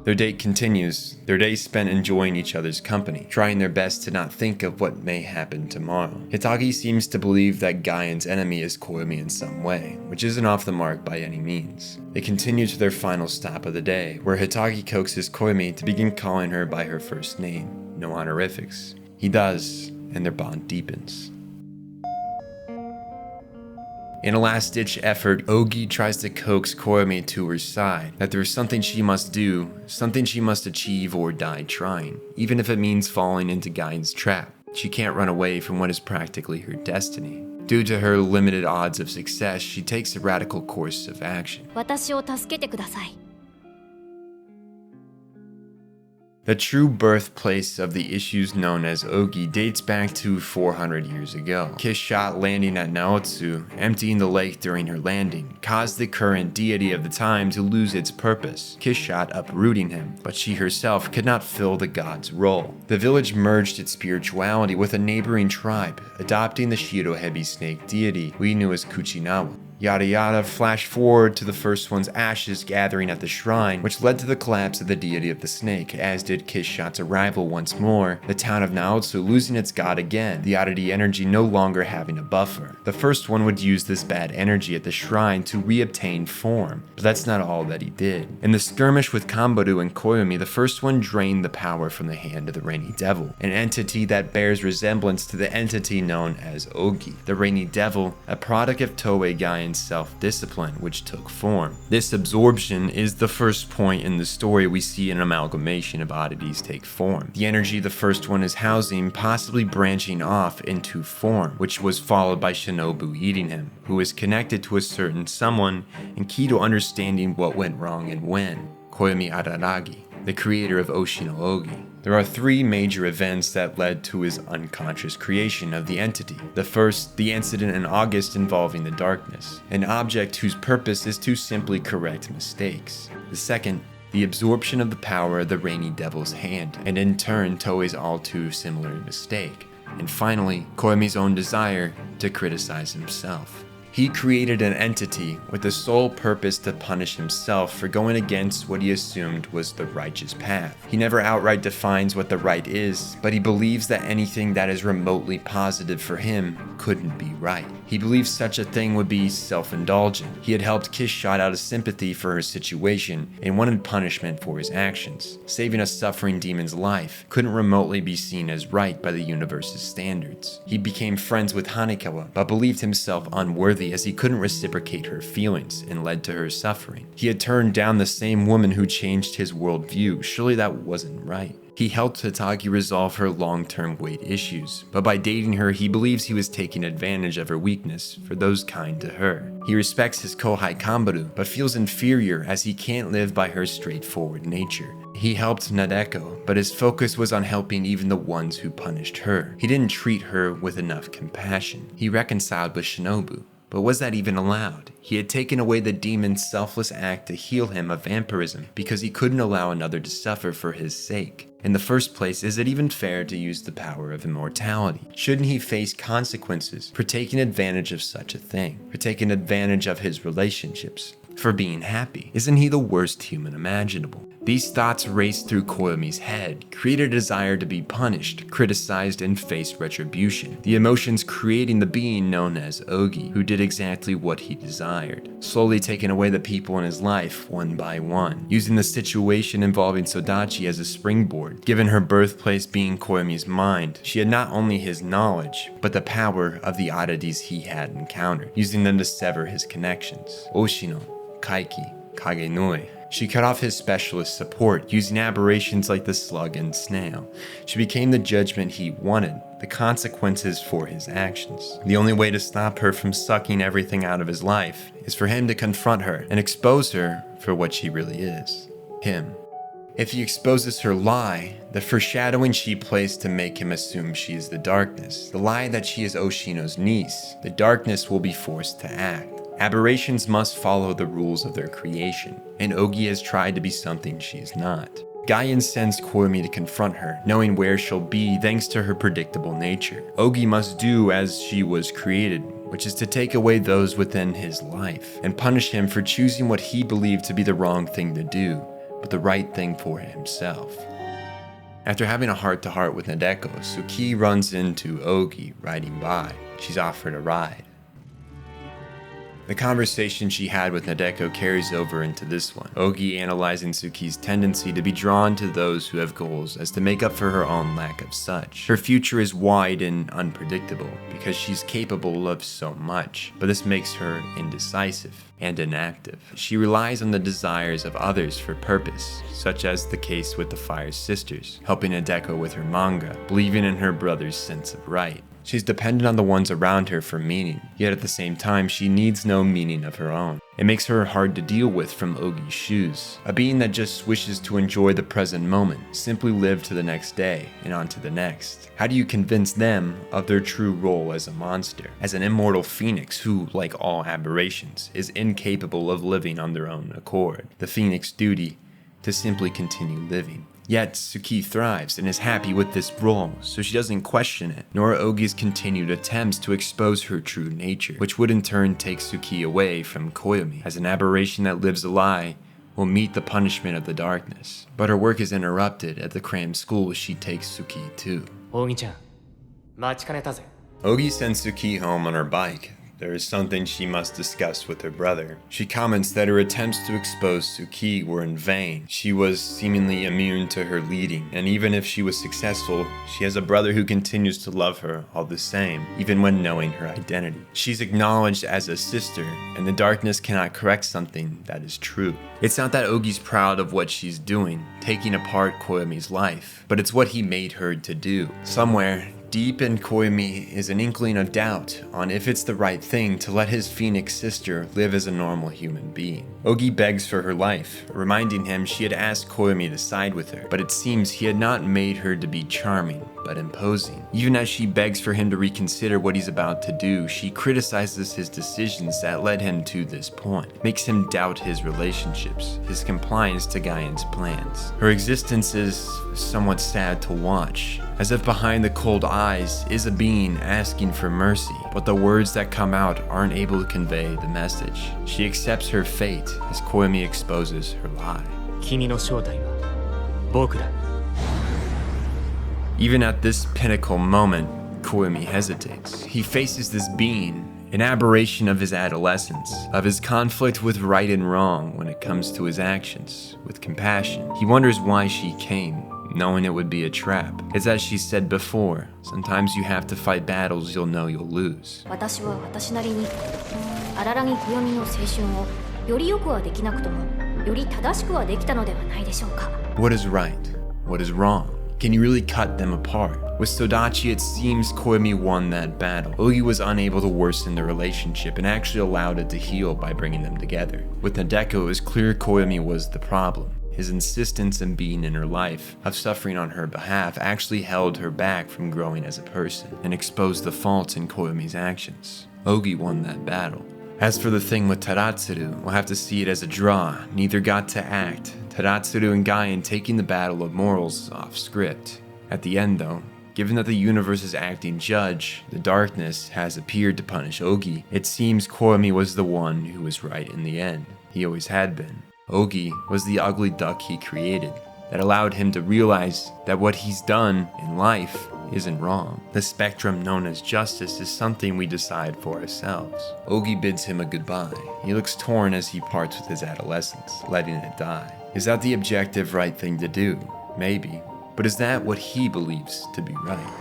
Their date continues, their days spent enjoying each other's company, trying their best to not think of what may happen tomorrow. Hitagi seems to believe that Gain's enemy is Koyomi in some way, which isn't off the mark by any means. They continue to their final stop of the day, where Hitagi coaxes Koyomi to begin calling her by her first name, no honorifics. He does, and their bond deepens. In a last-ditch effort, Ougi tries to coax Koyomi to her side, that there's something she must do, something she must achieve or die trying, even if it means falling into Gain's trap. She can't run away from what is practically her destiny. Due to her limited odds of success, she takes a radical course of action. 私を助けてください。 The true birthplace of the issues known as Ougi dates back to 400 years ago. Kishot landing at Naotsu, emptying the lake during her landing, caused the current deity of the time to lose its purpose, Kishot uprooting him, but she herself could not fill the god's role. The village merged its spirituality with a neighboring tribe, adopting the Shirohebi snake deity we knew as Kuchinawa. Yada yada, flash forward to the first one's ashes gathering at the shrine, which led to the collapse of the deity of the snake, as did Kishot's arrival once more, the town of Naotsu losing its god again, the oddity energy no longer having a buffer. The first one would use this bad energy at the shrine to re-obtain form, but that's not all that he did. In the skirmish with Kambaru and Koyomi, the first one drained the power from the hand of the Rainy Devil, an entity that bears resemblance to the entity known as Ougi. The Rainy Devil, a product of Toei Gain self-discipline, which took form. This absorption is the first point in the story we see an amalgamation of oddities take form. The energy the first one is housing possibly branching off into form, which was followed by Shinobu eating him, who is connected to a certain someone and key to understanding what went wrong and when, Koyomi Araragi, the creator of Oshino Ougi. There are three major events that led to his unconscious creation of the entity. The first, the incident in August involving the darkness, an object whose purpose is to simply correct mistakes. The second, the absorption of the power of the Rainy Devil's hand, and in turn Toei's all too similar mistake. And finally, Koyomi's own desire to criticize himself. He created an entity with the sole purpose to punish himself for going against what he assumed was the righteous path. He never outright defines what the right is, but he believes that anything that is remotely positive for him couldn't be right. He believes such a thing would be self-indulgent. He had helped Kishot out of sympathy for her situation and wanted punishment for his actions. Saving a suffering demon's life couldn't remotely be seen as right by the universe's standards. He became friends with Hanekawa, but believed himself unworthy as he couldn't reciprocate her feelings and led to her suffering. He had turned down the same woman who changed his worldview. Surely that wasn't right. He helped Hitagi resolve her long-term weight issues, but by dating her, he believes he was taking advantage of her weakness for those kind to her. He respects his kohai Kambaru, but feels inferior as he can't live by her straightforward nature. He helped Nadeko, but his focus was on helping even the ones who punished her. He didn't treat her with enough compassion. He reconciled with Shinobu, but was that even allowed? He had taken away the demon's selfless act to heal him of vampirism because he couldn't allow another to suffer for his sake. In the first place, is it even fair to use the power of immortality? Shouldn't he face consequences for taking advantage of such a thing? For taking advantage of his relationships? For being happy? Isn't he the worst human imaginable? These thoughts raced through Koyomi's head, created a desire to be punished, criticized, and face retribution. The emotions creating the being known as Ougi, who did exactly what he desired, slowly taking away the people in his life one by one, using the situation involving Sodachi as a springboard. Given her birthplace being Koyomi's mind, she had not only his knowledge, but the power of the oddities he had encountered, using them to sever his connections. Oshino, Kaiki, Kagenoi. She cut off his specialist support, using aberrations like the slug and snail. She became the judgment he wanted, the consequences for his actions. The only way to stop her from sucking everything out of his life is for him to confront her and expose her for what she really is. Him. If he exposes her lie, the foreshadowing she placed to make him assume she is the darkness, the lie that she is Oshino's niece, the darkness will be forced to act. Aberrations must follow the rules of their creation, and Ougi has tried to be something she is not. Gaian sends Koyomi to confront her, knowing where she'll be thanks to her predictable nature. Ougi must do as she was created, which is to take away those within his life, and punish him for choosing what he believed to be the wrong thing to do, but the right thing for himself. After having a heart-to-heart with Nadeko, Suki runs into Ougi riding by. She's offered a ride. The conversation she had with Nadeko carries over into this one, Ougi analyzing Suki's tendency to be drawn to those who have goals as to make up for her own lack of such. Her future is wide and unpredictable because she's capable of so much, but this makes her indecisive and inactive. She relies on the desires of others for purpose, such as the case with the Fire Sisters, helping Nadeko with her manga, believing in her brother's sense of right. She's dependent on the ones around her for meaning, yet at the same time she needs no meaning of her own. It makes her hard to deal with from Ougi's shoes, a being that just wishes to enjoy the present moment, simply live to the next day, and on to the next. How do you convince them of their true role as a monster, as an immortal phoenix who, like all aberrations, is incapable of living on their own accord? The phoenix duty to simply continue living. Yet, Suki thrives and is happy with this role, so she doesn't question it, nor Ougi's continued attempts to expose her true nature, which would in turn take Suki away from Koyomi, as an aberration that lives a lie will meet the punishment of the darkness. But her work is interrupted at the crammed school she takes Suki to. Ougi-chan, 待ちかねたぜ. Ougi sends Suki home on her bike. There is something she must discuss with her brother. She comments that her attempts to expose Suki were in vain. She was seemingly immune to her leading, and even if she was successful, she has a brother who continues to love her all the same, even when knowing her identity. She's acknowledged as a sister, and the darkness cannot correct something that is true. It's not that Ougi's proud of what she's doing, taking apart Koyomi's life, but it's what he made her to do. Somewhere deep in Koyomi is an inkling of doubt on if it's the right thing to let his phoenix sister live as a normal human being. Ougi begs for her life, reminding him she had asked Koyomi to side with her, but it seems he had not made her to be charming, but imposing. Even as she begs for him to reconsider what he's about to do, she criticizes his decisions that led him to this point, makes him doubt his relationships, his compliance to Gaian's plans. Her existence is somewhat sad to watch, as if behind the cold eyes is a being asking for mercy, but the words that come out aren't able to convey the message. She accepts her fate as Koyomi exposes her lie. 君の正体は僕だ. Even at this pinnacle moment, Koyomi hesitates. He faces this being, an aberration of his adolescence, of his conflict with right and wrong when it comes to his actions, with compassion. He wonders why she came, knowing it would be a trap. It's as she said before, sometimes you have to fight battles you'll know you'll lose. 私は私なりに荒木暦の青春をより良くはできなくともより正しくはできたのではないでしょうか。 What is right? What is wrong? Can you really cut them apart? With Sodachi, it seems Koyomi won that battle. Ougi was unable to worsen their relationship and actually allowed it to heal by bringing them together. With Nadeko, it was clear Koyomi was the problem. His insistence on being in her life, of suffering on her behalf, actually held her back from growing as a person and exposed the faults in Koyomi's actions. Ougi won that battle. As for the thing with Taratsuru, we'll have to see it as a draw. Neither got to act. Taratsuru and Gaian taking the battle of morals off script. At the end though, given that the universe's acting judge, the darkness, has appeared to punish Ougi, it seems Koyomi was the one who was right in the end. He always had been. Ougi was the ugly duck he created that allowed him to realize that what he's done in life isn't wrong. The spectrum known as justice is something we decide for ourselves. Ougi bids him a goodbye. He looks torn as he parts with his adolescence, letting it die. Is that the objective right thing to do? Maybe. But is that what he believes to be right?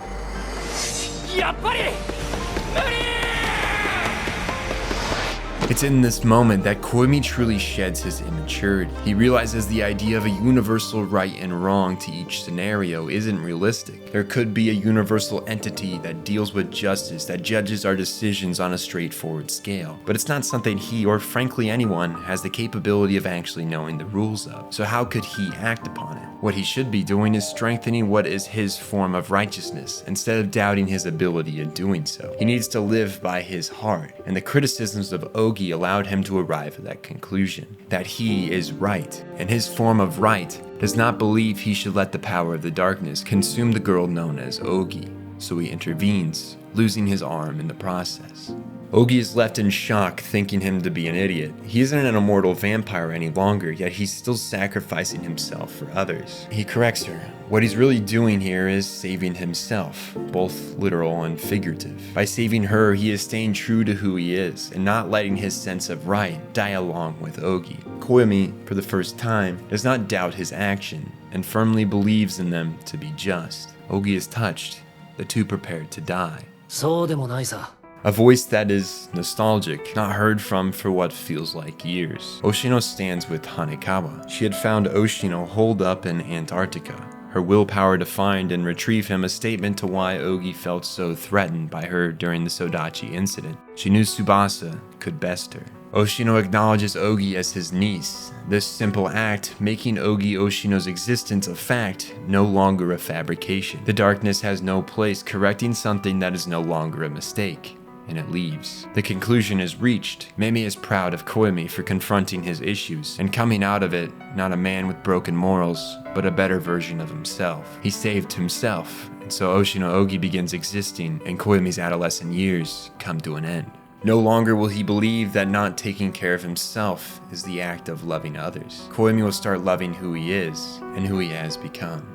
It's in this moment that Koyomi truly sheds his immaturity. He realizes the idea of a universal right and wrong to each scenario isn't realistic. There could be a universal entity that deals with justice, that judges our decisions on a straightforward scale. But it's not something he, or frankly anyone, has the capability of actually knowing the rules of. So how could he act upon it? What he should be doing is strengthening what is his form of righteousness, instead of doubting his ability in doing so. He needs to live by his heart, and the criticisms of Ougi allowed him to arrive at that conclusion, that he is right, and his form of right does not believe he should let the power of the darkness consume the girl known as Ougi, so he intervenes, losing his arm in the process. Ougi is left in shock, thinking him to be an idiot. He isn't an immortal vampire any longer, yet he's still sacrificing himself for others. He corrects her. What he's really doing here is saving himself, both literal and figurative. By saving her, he is staying true to who he is, and not letting his sense of right die along with Ougi. Koyomi, for the first time, does not doubt his action, and firmly believes in them to be just. Ougi is touched, the two prepared to die. A voice that is nostalgic, not heard from for what feels like years. Oshino stands with Hanekawa. She had found Oshino holed up in Antarctica. Her willpower to find and retrieve him a statement to why Ougi felt so threatened by her during the Sodachi incident. She knew Tsubasa could best her. Oshino acknowledges Ougi as his niece. This simple act, making Ougi Oshino's existence a fact, no longer a fabrication. The darkness has no place, correcting something that is no longer a mistake. And it leaves. The conclusion is reached. Meme is proud of Koyomi for confronting his issues, and coming out of it, not a man with broken morals, but a better version of himself. He saved himself, and so Oshino Ougi begins existing, and Koyomi's adolescent years come to an end. No longer will he believe that not taking care of himself is the act of loving others. Koyomi will start loving who he is, and who he has become.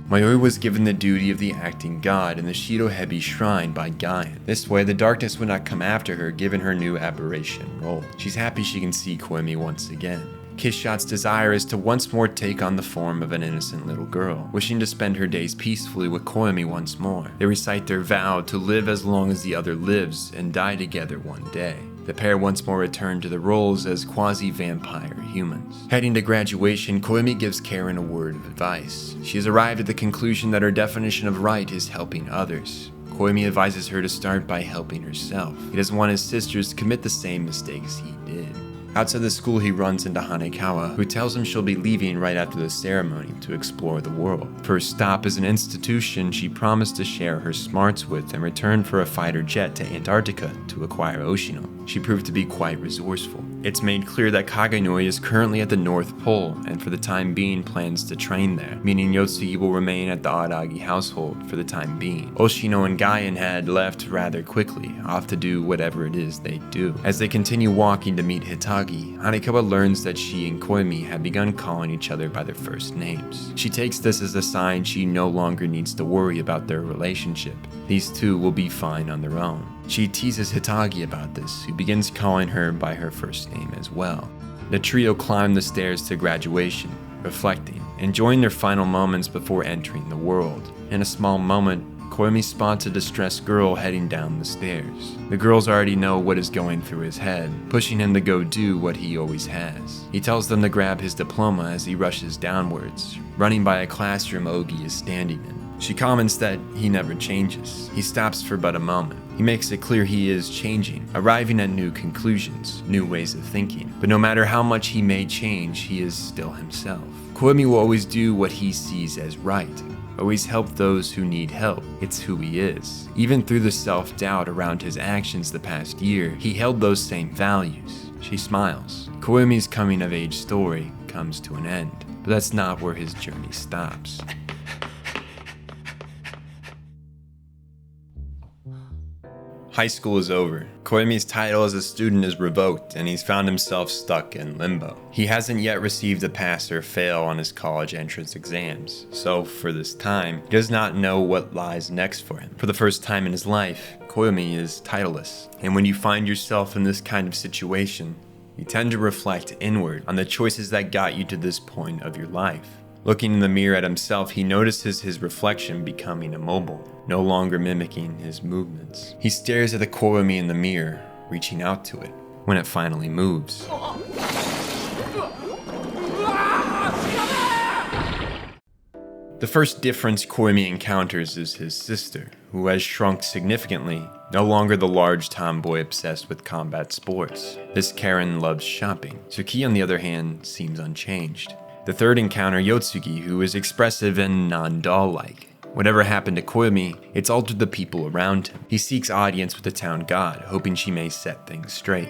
Mayoi was given the duty of the acting god in the Shirohebi shrine by Gaian. This way, the darkness would not come after her given her new aberration role. She's happy she can see Koyomi once again. Kishot's desire is to once more take on the form of an innocent little girl, wishing to spend her days peacefully with Koyomi once more. They recite their vow to live as long as the other lives and die together one day. The pair once more return to their roles as quasi-vampire humans. Heading to graduation, Koyomi gives Karen a word of advice. She has arrived at the conclusion that her definition of right is helping others. Koyomi advises her to start by helping herself. He doesn't want his sisters to commit the same mistakes he did. Outside the school, he runs into Hanekawa, who tells him she'll be leaving right after the ceremony to explore the world. First stop is an institution she promised to share her smarts with in return for a fighter jet to Antarctica to acquire Oshino. She proved to be quite resourceful. It's made clear that Kagenoi is currently at the North Pole and for the time being plans to train there, meaning Yotsugi will remain at the Aragi household for the time being. Oshino and Gaian had left rather quickly, off to do whatever it is they do. As they continue walking to meet Hitagi, Hanekawa learns that she and Koyomi have begun calling each other by their first names. She takes this as a sign she no longer needs to worry about their relationship. These two will be fine on their own. She teases Hitagi about this, who begins calling her by her first name as well. The trio climb the stairs to graduation, reflecting, enjoying their final moments before entering the world. In a small moment, Koyomi spots a distressed girl heading down the stairs. The girls already know what is going through his head, pushing him to go do what he always has. He tells them to grab his diploma as he rushes downwards, running by a classroom Ougi is standing in. She comments that he never changes. He stops for but a moment. He makes it clear he is changing, arriving at new conclusions, new ways of thinking. But no matter how much he may change, he is still himself. Koyomi will always do what he sees as right, always help those who need help. It's who he is. Even through the self-doubt around his actions the past year, he held those same values. She smiles. Koyomi's coming-of-age story comes to an end, but that's not where his journey stops. High school is over. Koyomi's title as a student is revoked, and he's found himself stuck in limbo. He hasn't yet received a pass or fail on his college entrance exams, so for this time, he does not know what lies next for him. For the first time in his life, Koyomi is titleless. And when you find yourself in this kind of situation, you tend to reflect inward on the choices that got you to this point of your life. Looking in the mirror at himself, he notices his reflection becoming immobile, no longer mimicking his movements. He stares at the Koyomi in the mirror, reaching out to it, when it finally moves. The first difference Koyomi encounters is his sister, who has shrunk significantly, no longer the large tomboy obsessed with combat sports. This Karen loves shopping. Tsuki, on the other hand, seems unchanged. The third encounter, Yotsugi, who is expressive and non-doll-like. Whatever happened to Koyomi, it's altered the people around him. He seeks audience with the town god, hoping she may set things straight.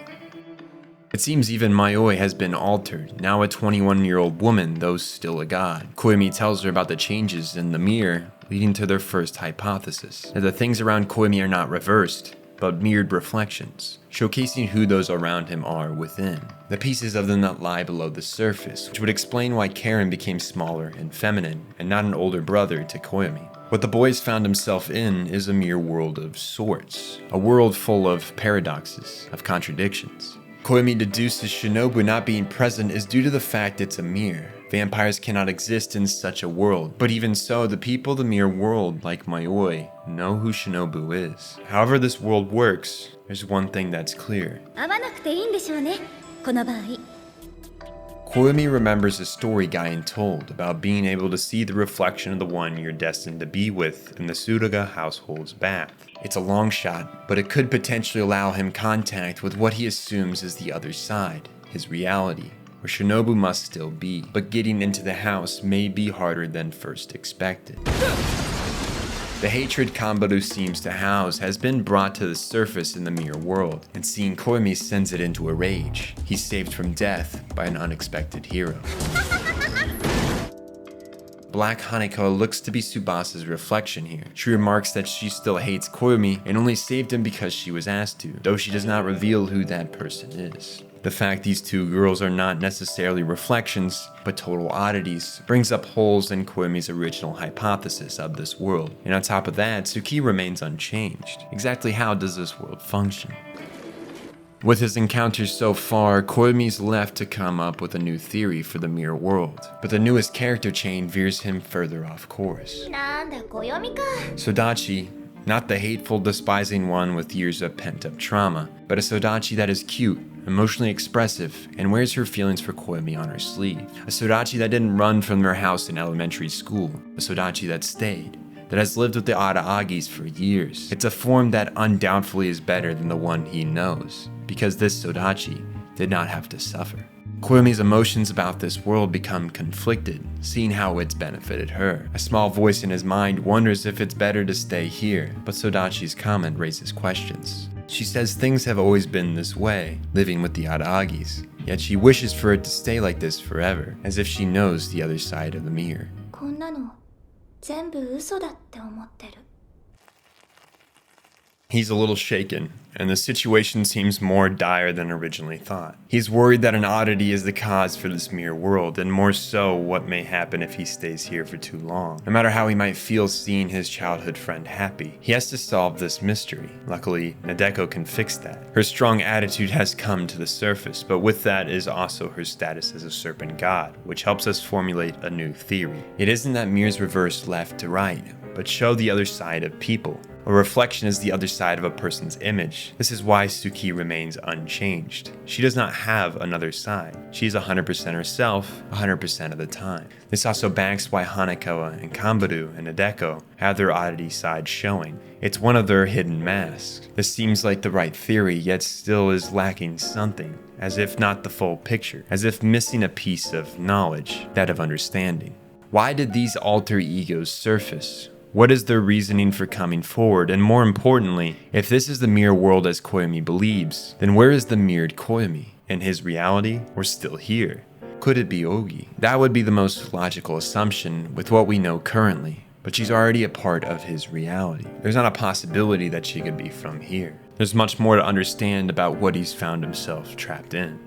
It seems even Mayoi has been altered, now a 21-year-old woman, though still a god. Koyomi tells her about the changes in the mirror, leading to their first hypothesis, that the things around Koyomi are not reversed, but mirrored reflections, showcasing who those around him are within. The pieces of them that lie below the surface, which would explain why Karen became smaller and feminine, and not an older brother to Koyomi. What the boy has found himself in is a mere world of sorts, a world full of paradoxes, of contradictions. Koyomi deduces Shinobu not being present is due to the fact it's a mirror. Vampires cannot exist in such a world, but even so, the people of the mirror world, like Mayoi, know who Shinobu is. However this world works, there's one thing that's clear. Koyomi remembers a story Gaien told about being able to see the reflection of the one you're destined to be with in the Suruga household's bath. It's a long shot, but it could potentially allow him contact with what he assumes is the other side, his reality, where Shinobu must still be, but getting into the house may be harder than first expected. The hatred Kanbaru seems to house has been brought to the surface in the mirror world, and seeing Koyomi sends it into a rage. He's saved from death by an unexpected hero. Black Hanako looks to be Tsubasa's reflection here. She remarks that she still hates Koyomi and only saved him because she was asked to, though she does not reveal who that person is. The fact these two girls are not necessarily reflections, but total oddities, brings up holes in Koyomi's original hypothesis of this world. And on top of that, Tsuki remains unchanged. Exactly how does this world function? With his encounters so far, Koyomi's left to come up with a new theory for the mirror world, but the newest character chain veers him further off course. Sodachi, not the hateful, despising one with years of pent-up trauma, but a Sodachi that is cute, emotionally expressive, and wears her feelings for Koyomi on her sleeve. A Sodachi that didn't run from their house in elementary school, a Sodachi that stayed, that has lived with the Aragis for years. It's a form that undoubtedly is better than the one he knows, because this Sodachi did not have to suffer. Koyomi's emotions about this world become conflicted, seeing how it's benefited her. A small voice in his mind wonders if it's better to stay here, but Sodachi's comment raises questions. She says things have always been this way, living with the Aragis, yet she wishes for it to stay like this forever, as if she knows the other side of the mirror. He's a little shaken, and the situation seems more dire than originally thought. He's worried that an oddity is the cause for this mirror world, and more so what may happen if he stays here for too long. No matter how he might feel seeing his childhood friend happy, he has to solve this mystery. Luckily, Nadeko can fix that. Her strong attitude has come to the surface, but with that is also her status as a serpent god, which helps us formulate a new theory. It isn't that mirrors reverse left to right, but show the other side of people. A reflection is the other side of a person's image. This is why Suki remains unchanged. She does not have another side. She's 100% herself, 100% of the time. This also backs why Hanako and Kanbaru and Hideko have their oddity side showing. It's one of their hidden masks. This seems like the right theory, yet still is lacking something, as if not the full picture, as if missing a piece of knowledge, that of understanding. Why did these alter egos surface? What is their reasoning for coming forward? And more importantly, if this is the mirror world as Koyomi believes, then where is the mirrored Koyomi? In his reality, or still here? Could it be Ougi? That would be the most logical assumption with what we know currently, but she's already a part of his reality. There's not a possibility that she could be from here. There's much more to understand about what he's found himself trapped in.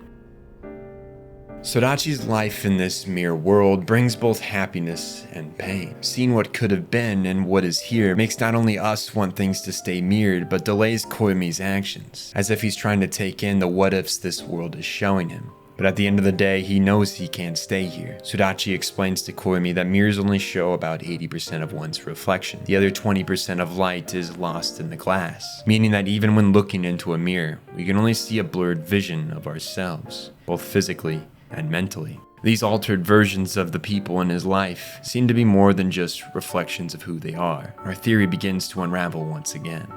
Sodachi's life in this mirror world brings both happiness and pain. Seeing what could have been and what is here makes not only us want things to stay mirrored, but delays Koyomi's actions, as if he's trying to take in the what-ifs this world is showing him. But at the end of the day, he knows he can't stay here. Sodachi explains to Koyomi that mirrors only show about 80% of one's reflection. The other 20% of light is lost in the glass, meaning that even when looking into a mirror, we can only see a blurred vision of ourselves, both physically and mentally. These altered versions of the people in his life seem to be more than just reflections of who they are. Our theory begins to unravel once again.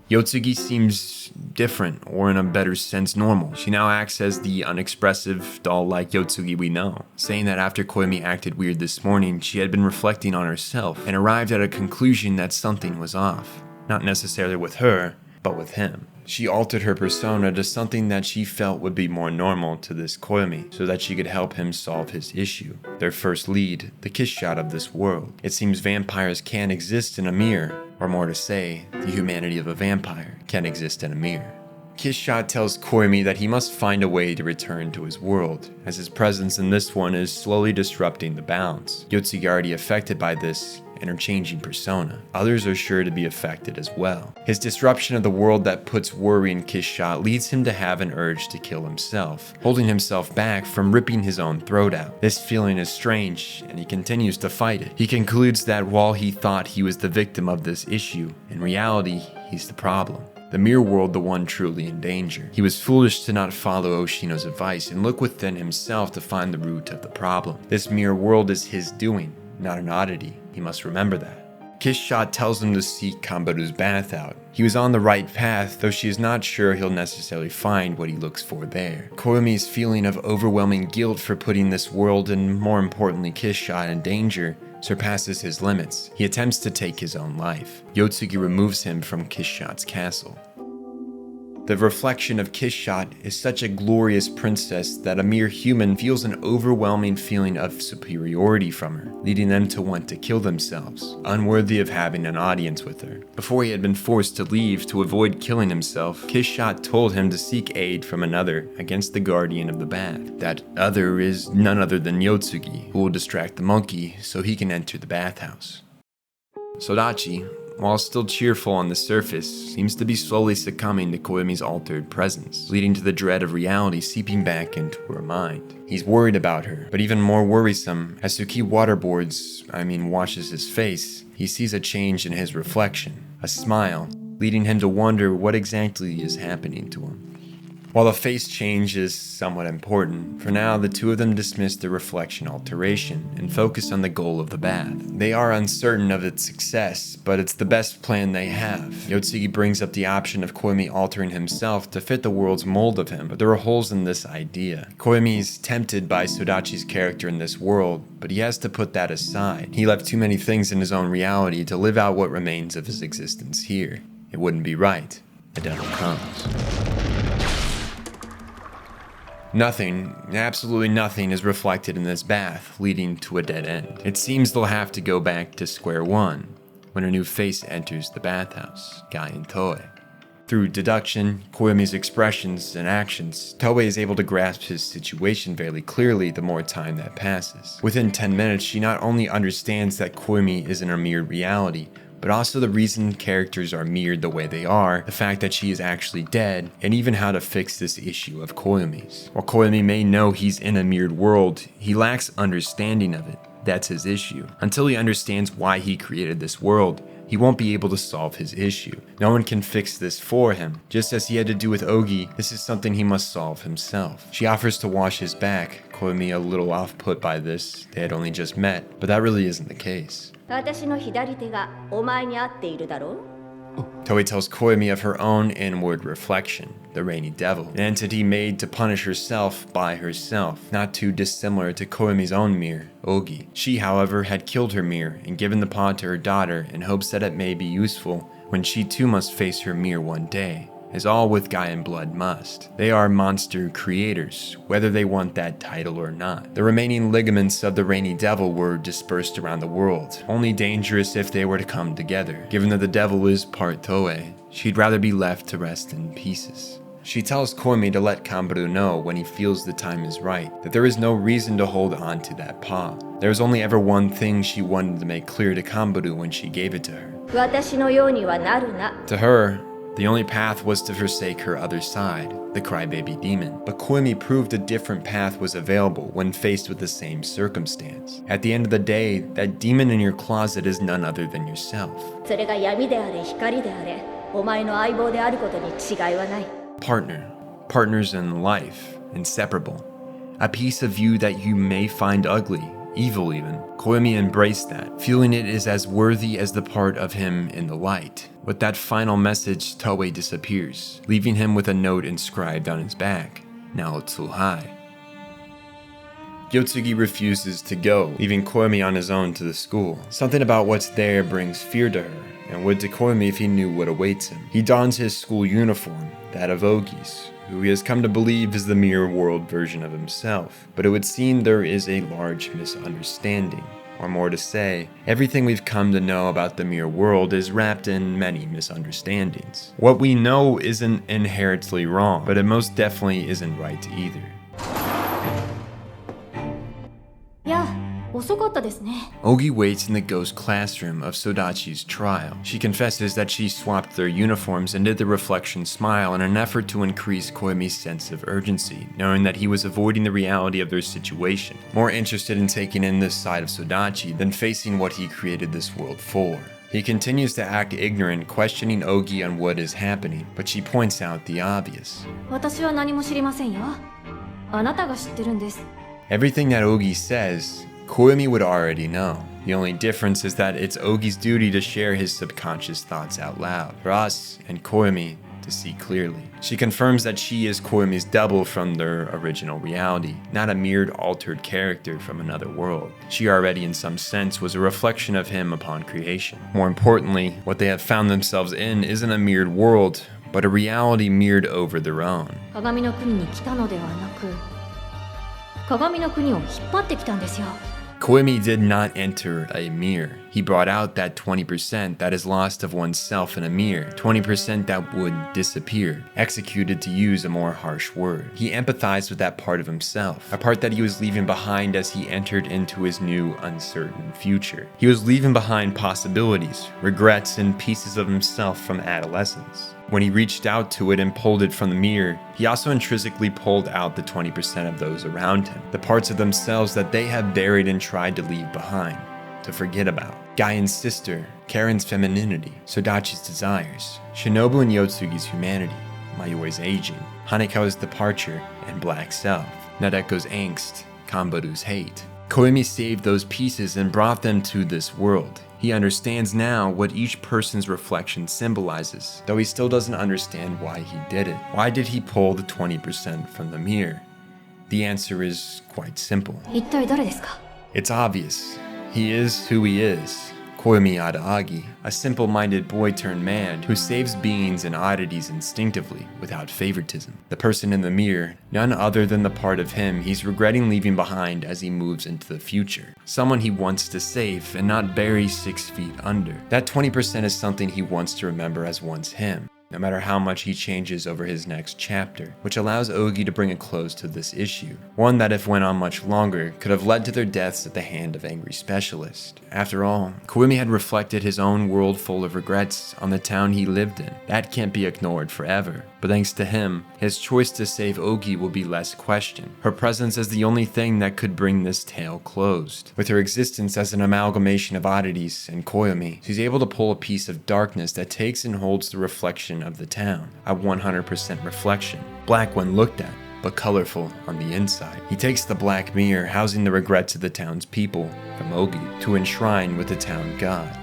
Yotsugi seems different, or in a better sense normal. She now acts as the unexpressive, doll-like Yotsugi we know, saying that after Koyomi acted weird this morning, she had been reflecting on herself and arrived at a conclusion that something was off. Not necessarily with her, but with him. She altered her persona to something that she felt would be more normal to this Koyomi, so that she could help him solve his issue. Their first lead, the kiss shot of this world. It seems vampires can exist in a mirror, or more to say, the humanity of a vampire can exist in a mirror. Kiss Shot tells Koyomi that he must find a way to return to his world, as his presence in this one is slowly disrupting the balance. Yotsugi already affected by this, and her changing persona. Others are sure to be affected as well. His disruption of the world that puts worry in Kiss Shot leads him to have an urge to kill himself, holding himself back from ripping his own throat out. This feeling is strange, and he continues to fight it. He concludes that while he thought he was the victim of this issue, in reality, he's the problem. The mirror world, the one truly in danger. He was foolish to not follow Oshino's advice and look within himself to find the root of the problem. This mirror world is his doing, not an oddity. He must remember that. Kiss Shot tells him to seek Kanbaru's bath out. He was on the right path, though she is not sure he'll necessarily find what he looks for there. Koyomi's feeling of overwhelming guilt for putting this world, and more importantly Kiss Shot, in danger surpasses his limits. He attempts to take his own life. Yotsugi removes him from Kiss Shot's castle. The reflection of Kiss Shot is such a glorious princess that a mere human feels an overwhelming feeling of superiority from her, leading them to want to kill themselves, unworthy of having an audience with her. Before he had been forced to leave to avoid killing himself, Kiss Shot told him to seek aid from another against the guardian of the bath. That other is none other than Yotsugi, who will distract the monkey so he can enter the bathhouse. Sodachi, while still cheerful on the surface, seems to be slowly succumbing to Koyomi's altered presence, leading to the dread of reality seeping back into her mind. He's worried about her, but even more worrisome, as Suki washes his face, he sees a change in his reflection, a smile, leading him to wonder what exactly is happening to him. While the face change is somewhat important, for now the two of them dismiss the reflection alteration and focus on the goal of the bath. They are uncertain of its success, but it's the best plan they have. Yotsugi brings up the option of Koyomi altering himself to fit the world's mold of him, but there are holes in this idea. Koyomi is tempted by Sodachi's character in this world, but he has to put that aside. He left too many things in his own reality to live out what remains of his existence here. It wouldn't be right. The devil comes. Nothing, absolutely nothing is reflected in this bath, leading to a dead end. It seems they'll have to go back to square one when a new face enters the bathhouse, Guy and Toei. Through deduction, Koyomi's expressions and actions, Toei is able to grasp his situation fairly clearly the more time that passes. Within 10 minutes, she not only understands that Koyomi is in her mirrored reality, but also the reason characters are mirrored the way they are, the fact that she is actually dead, and even how to fix this issue of Koyomi's. While Koyomi may know he's in a mirrored world, he lacks understanding of it. That's his issue. Until he understands why he created this world, he won't be able to solve his issue. No one can fix this for him. Just as he had to do with Ougi, this is something he must solve himself. She offers to wash his back, Koyomi a little off-put by this. They had only just met, but that really isn't the case. 私の左手がお前に合っているだろう Toei tells Koyomi of her own inward reflection, the Rainy Devil, an entity made to punish herself by herself, not too dissimilar to Koyomi's own mirror, Ougi. She, however, had killed her mirror and given the pod to her daughter in hopes that it may be useful when she too must face her mirror one day, as all with Gaian blood must. They are monster creators, whether they want that title or not. The remaining ligaments of the Rainy Devil were dispersed around the world, only dangerous if they were to come together. Given that the devil is part Toei, she'd rather be left to rest in pieces. She tells Koyomi to let Kanbaru know when he feels the time is right, that there is no reason to hold on to that paw. There was only ever one thing she wanted to make clear to Kanbaru when she gave it to her. 私のようにはなるな To her, the only path was to forsake her other side, the crybaby demon. But Koyomi proved a different path was available when faced with the same circumstance. At the end of the day, that demon in your closet is none other than yourself. それが闇であれ光であれお前の相棒であることに違いはない Partners in life, inseparable. A piece of you that you may find ugly, evil even. Koyomi embraced that, feeling it is as worthy as the part of him in the light. With that final message, Toei disappears, leaving him with a note inscribed on his back, "Now Tsuhai." Yotsugi refuses to go, leaving Koyomi on his own to the school. Something about what's there brings fear to her, and would to Koyomi if he knew what awaits him. He dons his school uniform, that of Ougi's, who he has come to believe is the mirror world version of himself. But it would seem there is a large misunderstanding. Or more to say, everything we've come to know about the mirror world is wrapped in many misunderstandings. What we know isn't inherently wrong, but it most definitely isn't right either. いや遅かったですね Ougi waits in the ghost classroom of Sodachi's trial. She confesses that she swapped their uniforms and did the reflection smile in an effort to increase Koyomi's sense of urgency, knowing that he was avoiding the reality of their situation, more interested in taking in this side of Sodachi than facing what he created this world for. He continues to act ignorant, questioning Ougi on what is happening, but she points out the obvious. 私は何も知りませんよあなたが知ってるんです Everything that Ougi says, Koyomi would already know. The only difference is that it's Ougi's duty to share his subconscious thoughts out loud, for us and Koyomi to see clearly. She confirms that she is Koyomi's double from their original reality, not a mirrored altered character from another world. She already in some sense was a reflection of him upon creation. More importantly, what they have found themselves in isn't a mirrored world, but a reality mirrored over their own. 鏡の国に来たのではなく鏡の国を引っ張ってきたんですよ Koyomi did not enter a mirror. He brought out that 20% that is lost of oneself in a mirror, 20% that would disappear, executed to use a more harsh word. He empathized with that part of himself, a part that he was leaving behind as he entered into his new uncertain future. He was leaving behind possibilities, regrets, and pieces of himself from adolescence. When he reached out to it and pulled it from the mirror, he also intrinsically pulled out the 20% of those around him, the parts of themselves that they have buried and tried to leave behind, to forget about. Gaian's sister, Karen's femininity, Sodachi's desires, Shinobu and Yotsugi's humanity, Mayoi's aging, Hanekawa's departure and black self, Nadeko's angst, Kanbaru's hate. Koyomi saved those pieces and brought them to this world. He understands now what each person's reflection symbolizes, though he still doesn't understand why he did it. Why did he pull the 20% from the mirror? The answer is quite simple. 一体誰ですか It's obvious. He is who he is. Koyomi Aragi, a simple-minded boy-turned-man who saves beings and oddities instinctively, without favoritism. The person in the mirror, none other than the part of him he's regretting leaving behind as he moves into the future. Someone he wants to save and not bury 6 feet under. That 20% is something he wants to remember as once him. no matter how much he changes over his next chapter, which allows Ougi to bring a close to this issue, one that if went on much longer could have led to their deaths at the hand of angry specialists. After all, Koyomi had reflected his own world full of regrets on the town he lived in. That can't be ignored forever, but thanks to him, his choice to save Ougi will be less questioned. Her presence is the only thing that could bring this tale closed. With her existence as an amalgamation of oddities and Koyomi, she's able to pull a piece of darkness that takes and holds the reflection of the town, a 100% reflection, black when looked at, but colorful on the inside. He takes the black mirror housing the regrets of the town's people from Ougi to enshrine with the town god.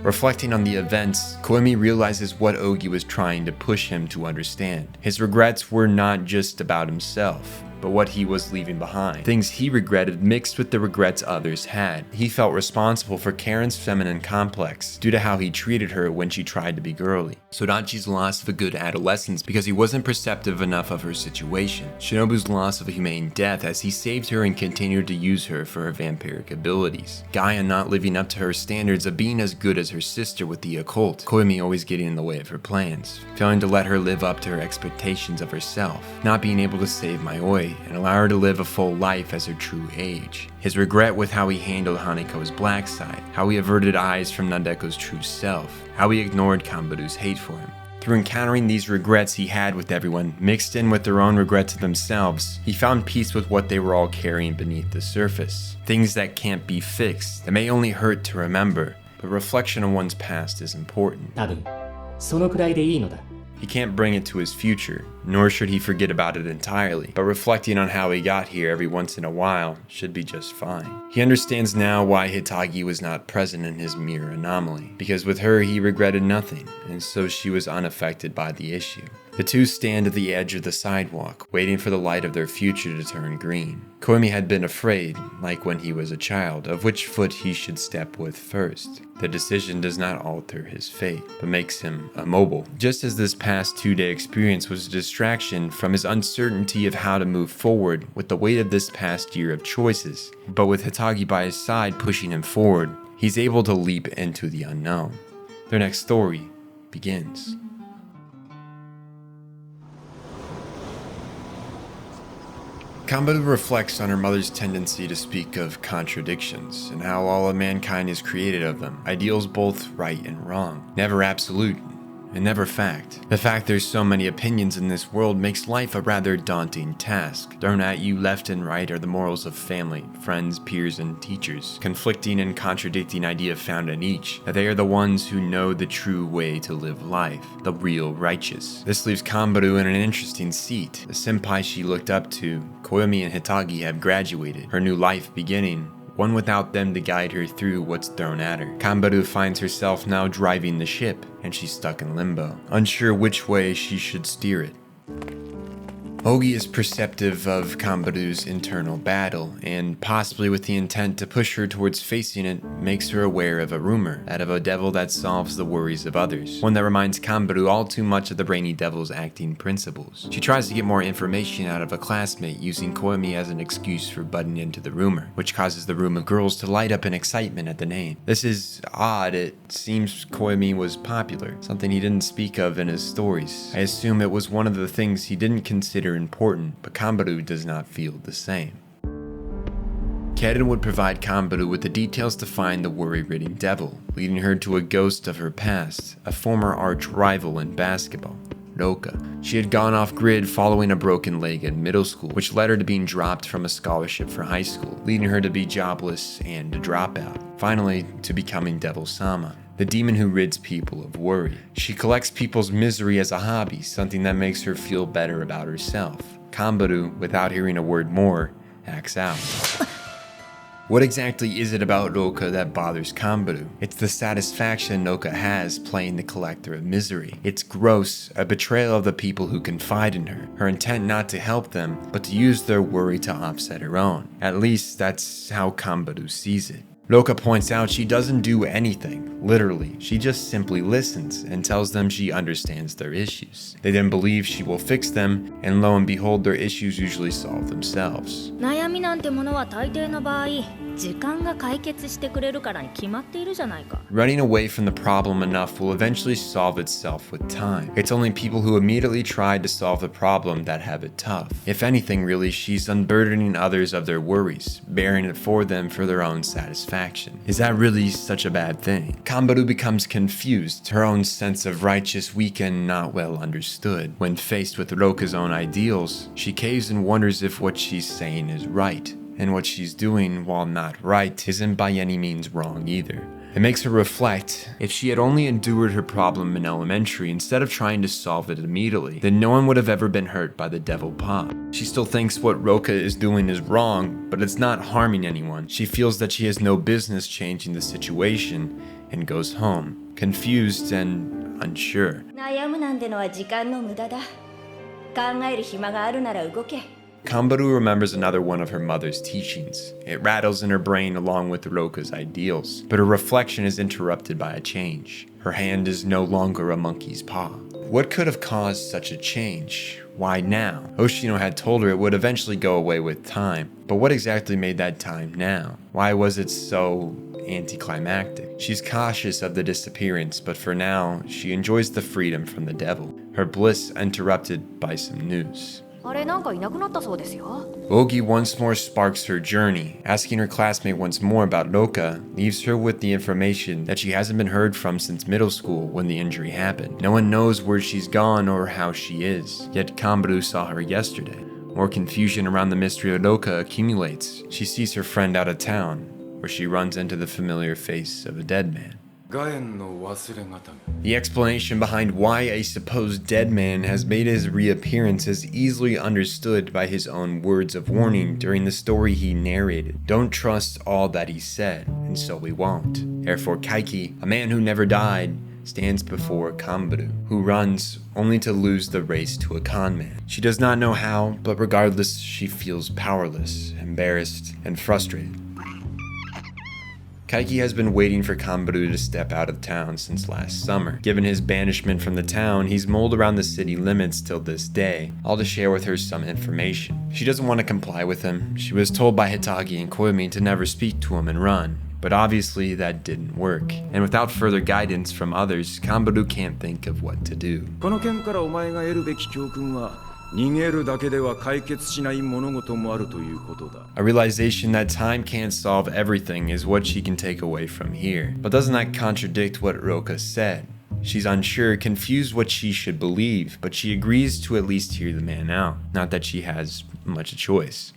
Reflecting on the events, Koyomi realizes what Ougi was trying to push him to understand. His regrets were not just about himself, but what he was leaving behind. Things he regretted mixed with the regrets others had. He felt responsible for Karen's feminine complex due to how he treated her when she tried to be girly. Sodachi's loss of a good adolescence because he wasn't perceptive enough of her situation. Shinobu's loss of a humane death as he saved her and continued to use her for her vampiric abilities. Gaia not living up to her standards of being as good as her sister with the occult. Koyomi always getting in the way of her plans. Failing to let her live up to her expectations of herself. Not being able to save Mayoi and allow her to live a full life as her true age. His regret with how he handled Haneko's black side, how he averted eyes from Nandeko's true self, how he ignored Kambaru's hate for him. Through encountering these regrets he had with everyone, mixed in with their own regrets of themselves, he found peace with what they were all carrying beneath the surface. Things that can't be fixed, that may only hurt to remember, but reflection on one's past is important. 多分そのくらいでいいのだ。 He can't bring it to his future, nor should he forget about it entirely, but reflecting on how he got here every once in a while should be just fine. He understands now why Hitagi was not present in his mirror anomaly, because with her he regretted nothing, and so she was unaffected by the issue. The two stand at the edge of the sidewalk, waiting for the light of their future to turn green. Koyomi had been afraid, like when he was a child, of which foot he should step with first. The decision does not alter his fate, but makes him immobile. Just as this past 2-day experience was a distraction from his uncertainty of how to move forward with the weight of this past year of choices. But with Hitagi by his side pushing him forward, he's able to leap into the unknown. Their next story begins. Kambaru reflects on her mother's tendency to speak of contradictions and how all of mankind is created of them, ideals both right and wrong, never absolute and never fact. The fact there's so many opinions in this world makes life a rather daunting task. Thrown at you left and right are the morals of family, friends, peers, and teachers, conflicting and contradicting idea found in each, that they are the ones who know the true way to live life, the real righteous. This leaves Kambaru in an interesting seat. The senpai she looked up to, Koyomi and Hitagi, have graduated, her new life beginning, one without them to guide her through what's thrown at her. Kambaru finds herself now driving the ship, and she's stuck in limbo, unsure which way she should steer it. Ougi is perceptive of Kambaru's internal battle, and possibly with the intent to push her towards facing it, makes her aware of a rumor, that of a devil that solves the worries of others, one that reminds Kambaru all too much of the brainy devil's acting principles. She tries to get more information out of a classmate, using Koyomi as an excuse for butting into the rumor, which causes the room of girls to light up in excitement at the name. This is odd. It seems Koyomi was popular, something he didn't speak of in his stories. I assume it was one of the things he didn't consider important, but Kambaru does not feel the same. Karen would provide Kambaru with the details to find the worry-ridden devil, leading her to a ghost of her past, a former arch-rival in basketball, Roka. She had gone off-grid following a broken leg in middle school, which led her to being dropped from a scholarship for high school, leading her to be jobless and a dropout, finally to becoming Devil Sama, the demon who rids people of worry. She collects people's misery as a hobby, something that makes her feel better about herself. Kambaru, without hearing a word more, acts out. What exactly is it about Roka that bothers Kambaru? It's the satisfaction Roka has playing the collector of misery. It's gross, a betrayal of the people who confide in her, her intent not to help them, but to use their worry to offset her own. At least that's how Kambaru sees it. Roka points out she doesn't do anything, literally. She just simply listens and tells them she understands their issues. They then believe she will fix them, and lo and behold, their issues usually solve themselves. 悩みなんてものは大抵の場合、時間が解決してくれるからに決まっているじゃないか。Running away from the problem enough will eventually solve itself with time. It's only people who immediately try to solve the problem that have it tough. If anything, really, she's unburdening others of their worries, bearing it for them for their own satisfaction. Is that really such a bad thing? Kanbaru becomes confused, her own sense of righteous weakened, not well understood. When faced with Roka's own ideals, she caves and wonders if what she's saying is right. And what she's doing, while not right, isn't by any means wrong either. It makes her reflect, if she had only endured her problem in elementary instead of trying to solve it immediately, then no one would have ever been hurt by the devil paw. She still thinks what Roka is doing is wrong, but it's not harming anyone. She feels that she has no business changing the situation, and goes home, confused and unsure. 悩むなんてのは時間の無駄だ。考える暇があるなら動け。Kanbaru remembers another one of her mother's teachings. It rattles in her brain along with Roka's ideals, but her reflection is interrupted by a change. Her hand is no longer a monkey's paw. What could have caused such a change? Why now? Oshino had told her it would eventually go away with time, but what exactly made that time now? Why was it so anticlimactic? She's cautious of the disappearance, but for now, she enjoys the freedom from the devil. Her bliss interrupted by some news. あれなんかいなくなったそうですよ。 Ougi once more sparks her journey. Asking her classmate once more about Roka leaves her with the information that she hasn't been heard from since middle school when the injury happened. No one knows where she's gone or how she is, yet Kanbaru saw her yesterday. More confusion around the mystery of Roka accumulates. She sees her friend out of town, where she runs into the familiar face of a dead man. The explanation behind why a supposed dead man has made his reappearance is easily understood by his own words of warning during the story he narrated. Don't trust all that he said, and so we won't. Therefore Kaiki, a man who never died, stands before Kanbaru, who runs only to lose the race to a con man. She does not know how, but regardless, she feels powerless, embarrassed, and frustrated. Kaiki has been waiting for Kanbaru to step out of town since last summer. Given his banishment from the town, he's mulled around the city limits till this day, all to share with her some information. She doesn't want to comply with him. She was told by Hitagi and Koyomi to never speak to him and run, but obviously that didn't work. And without further guidance from others, Kanbaru can't think of what to do. この件からお前が得るべき教訓は逃げるだけでは解決しない物事もあるということだ。 A realization that time can't solve everything is what she can take away from here. But doesn't that contradict what Roka said? She's unsure, confused what she should believe, but she agrees to at least hear the man out. Not that she has much a choice.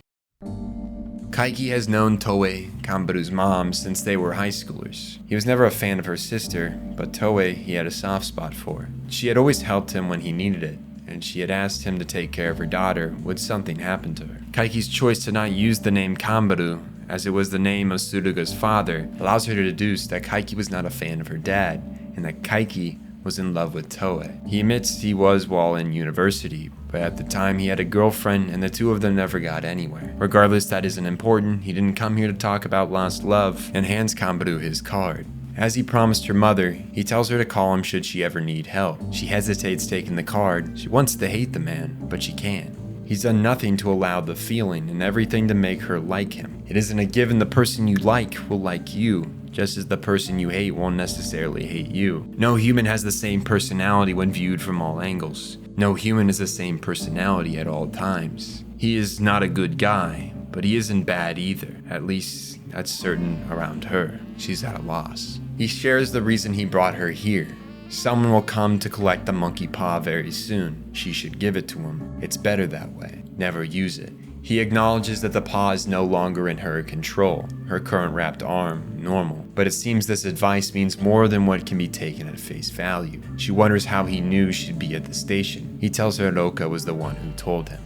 Kaiki has known Toei, Kanbaru's mom, since they were high schoolers. He was never a fan of her sister, but Toei he had a soft spot for. She had always helped him when he needed it, and she had asked him to take care of her daughter would something happen to her. Kaiki's choice to not use the name Kanbaru, as it was the name of Suruga's father, allows her to deduce that Kaiki was not a fan of her dad, and that Kaiki was in love with Toei. He admits he was while in university, but at the time he had a girlfriend and the two of them never got anywhere. Regardless, that isn't important. He didn't come here to talk about lost love, and hands Kanbaru his card. As he promised her mother, he tells her to call him should she ever need help. She hesitates taking the card. She wants to hate the man, but she can't. He's done nothing to allow the feeling and everything to make her like him. It isn't a given the person you like will like you, just as the person you hate won't necessarily hate you. No human has the same personality when viewed from all angles. No human is the same personality at all times. He is not a good guy, but he isn't bad either. At least that's certain around her. She's at a loss. He shares the reason he brought her here. Someone will come to collect the monkey paw very soon. She should give it to him. It's better that way. Never use it. He acknowledges that the paw is no longer in her control, her current wrapped arm normal. But it seems this advice means more than what can be taken at face value. She wonders how he knew she'd be at the station. He tells her Roka was the one who told him.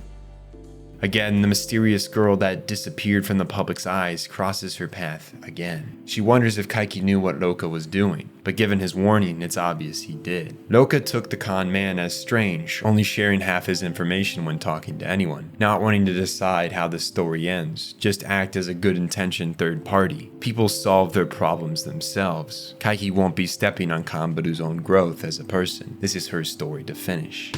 Again, the mysterious girl that disappeared from the public's eyes crosses her path again. She wonders if Kaiki knew what Loka was doing, but given his warning, it's obvious he did. Loka took the con man as strange, only sharing half his information when talking to anyone, not wanting to decide how the story ends, just act as a good-intentioned third party. People solve their problems themselves. Kaiki won't be stepping on Kanbaru's own growth as a person. This is her story to finish.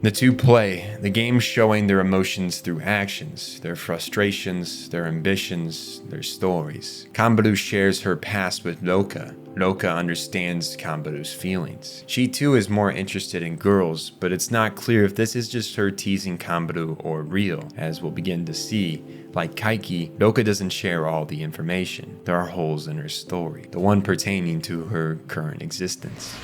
The two play, the game showing their emotions through actions, their frustrations, their ambitions, their stories. Kanbaru shares her past with Loka. Loka understands Kanbaru's feelings. She too is more interested in girls, but it's not clear if this is just her teasing Kanbaru or real, as we'll begin to see. Like Kaiki, Loka doesn't share all the information. There are holes in her story, the one pertaining to her current existence.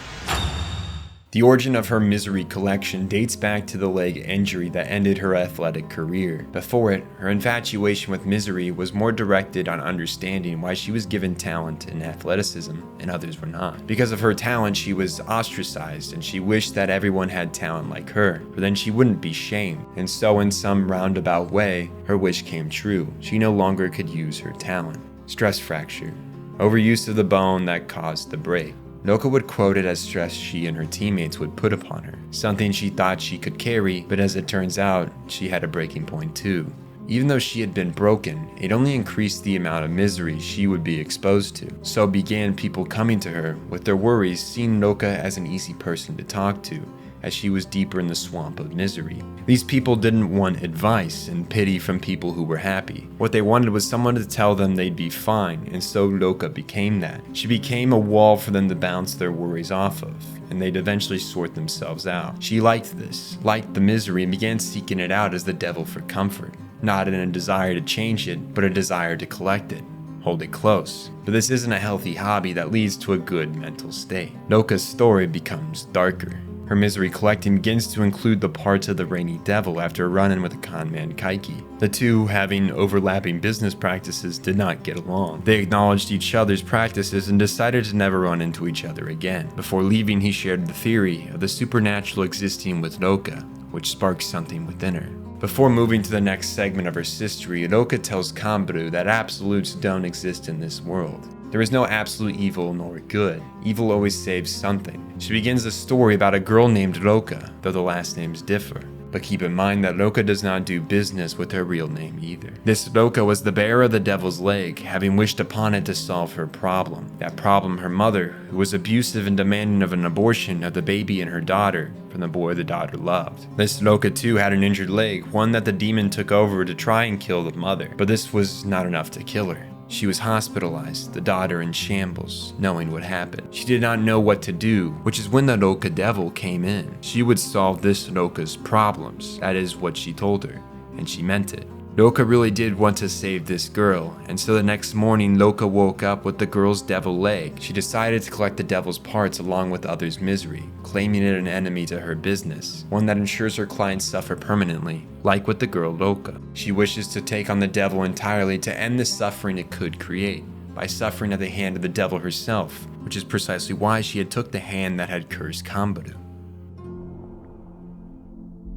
The origin of her misery collection dates back to the leg injury that ended her athletic career. Before it, her infatuation with misery was more directed on understanding why she was given talent and athleticism and others were not. Because of her talent, she was ostracized and she wished that everyone had talent like her, for then she wouldn't be shamed. And so in some roundabout way, her wish came true. She no longer could use her talent. Stress fracture. Overuse of the bone that caused the break. Loka would quote it as stress she and her teammates would put upon her, something she thought she could carry, but as it turns out, she had a breaking point too. Even though she had been broken, it only increased the amount of misery she would be exposed to. So began people coming to her with their worries, seeing Loka as an easy person to talk to, as she was deeper in the swamp of misery. These people didn't want advice and pity from people who were happy. What they wanted was someone to tell them they'd be fine, and so Loka became that. She became a wall for them to bounce their worries off of, and they'd eventually sort themselves out. She liked this, liked the misery, and began seeking it out as the devil for comfort. Not in a desire to change it, but a desire to collect it. Hold it close. But this isn't a healthy hobby that leads to a good mental state. Loka's story becomes darker. Her misery collecting begins to include the parts of the Rainy Devil after a run-in with the conman Kaiki. The two, having overlapping business practices, did not get along. They acknowledged each other's practices and decided to never run into each other again. Before leaving, he shared the theory of the supernatural existing with Loka, which sparked something within her. Before moving to the next segment of her history, Loka tells Kanbaru that absolutes don't exist in this world. There is no absolute evil nor good. Evil always saves something. She begins the story about a girl named Loka, though the last names differ. But keep in mind that Loka does not do business with her real name either. This Loka was the bearer of the devil's leg, having wished upon it to solve her problem. That problem, her mother, who was abusive and demanding of an abortion of the baby and her daughter from the boy the daughter loved. This Loka too had an injured leg, one that the demon took over to try and kill the mother. But this was not enough to kill her. She was hospitalized, the daughter in shambles, knowing what happened. She did not know what to do, which is when the Loka Devil came in. She would solve this Loka's problems, that is what she told her, and she meant it. Loka really did want to save this girl, and so the next morning Loka woke up with the girl's devil leg. She decided to collect the devil's parts along with others' misery, claiming it an enemy to her business, one that ensures her clients suffer permanently, like with the girl Loka. She wishes to take on the devil entirely to end the suffering it could create, by suffering at the hand of the devil herself, which is precisely why she had took the hand that had cursed Kanbaru.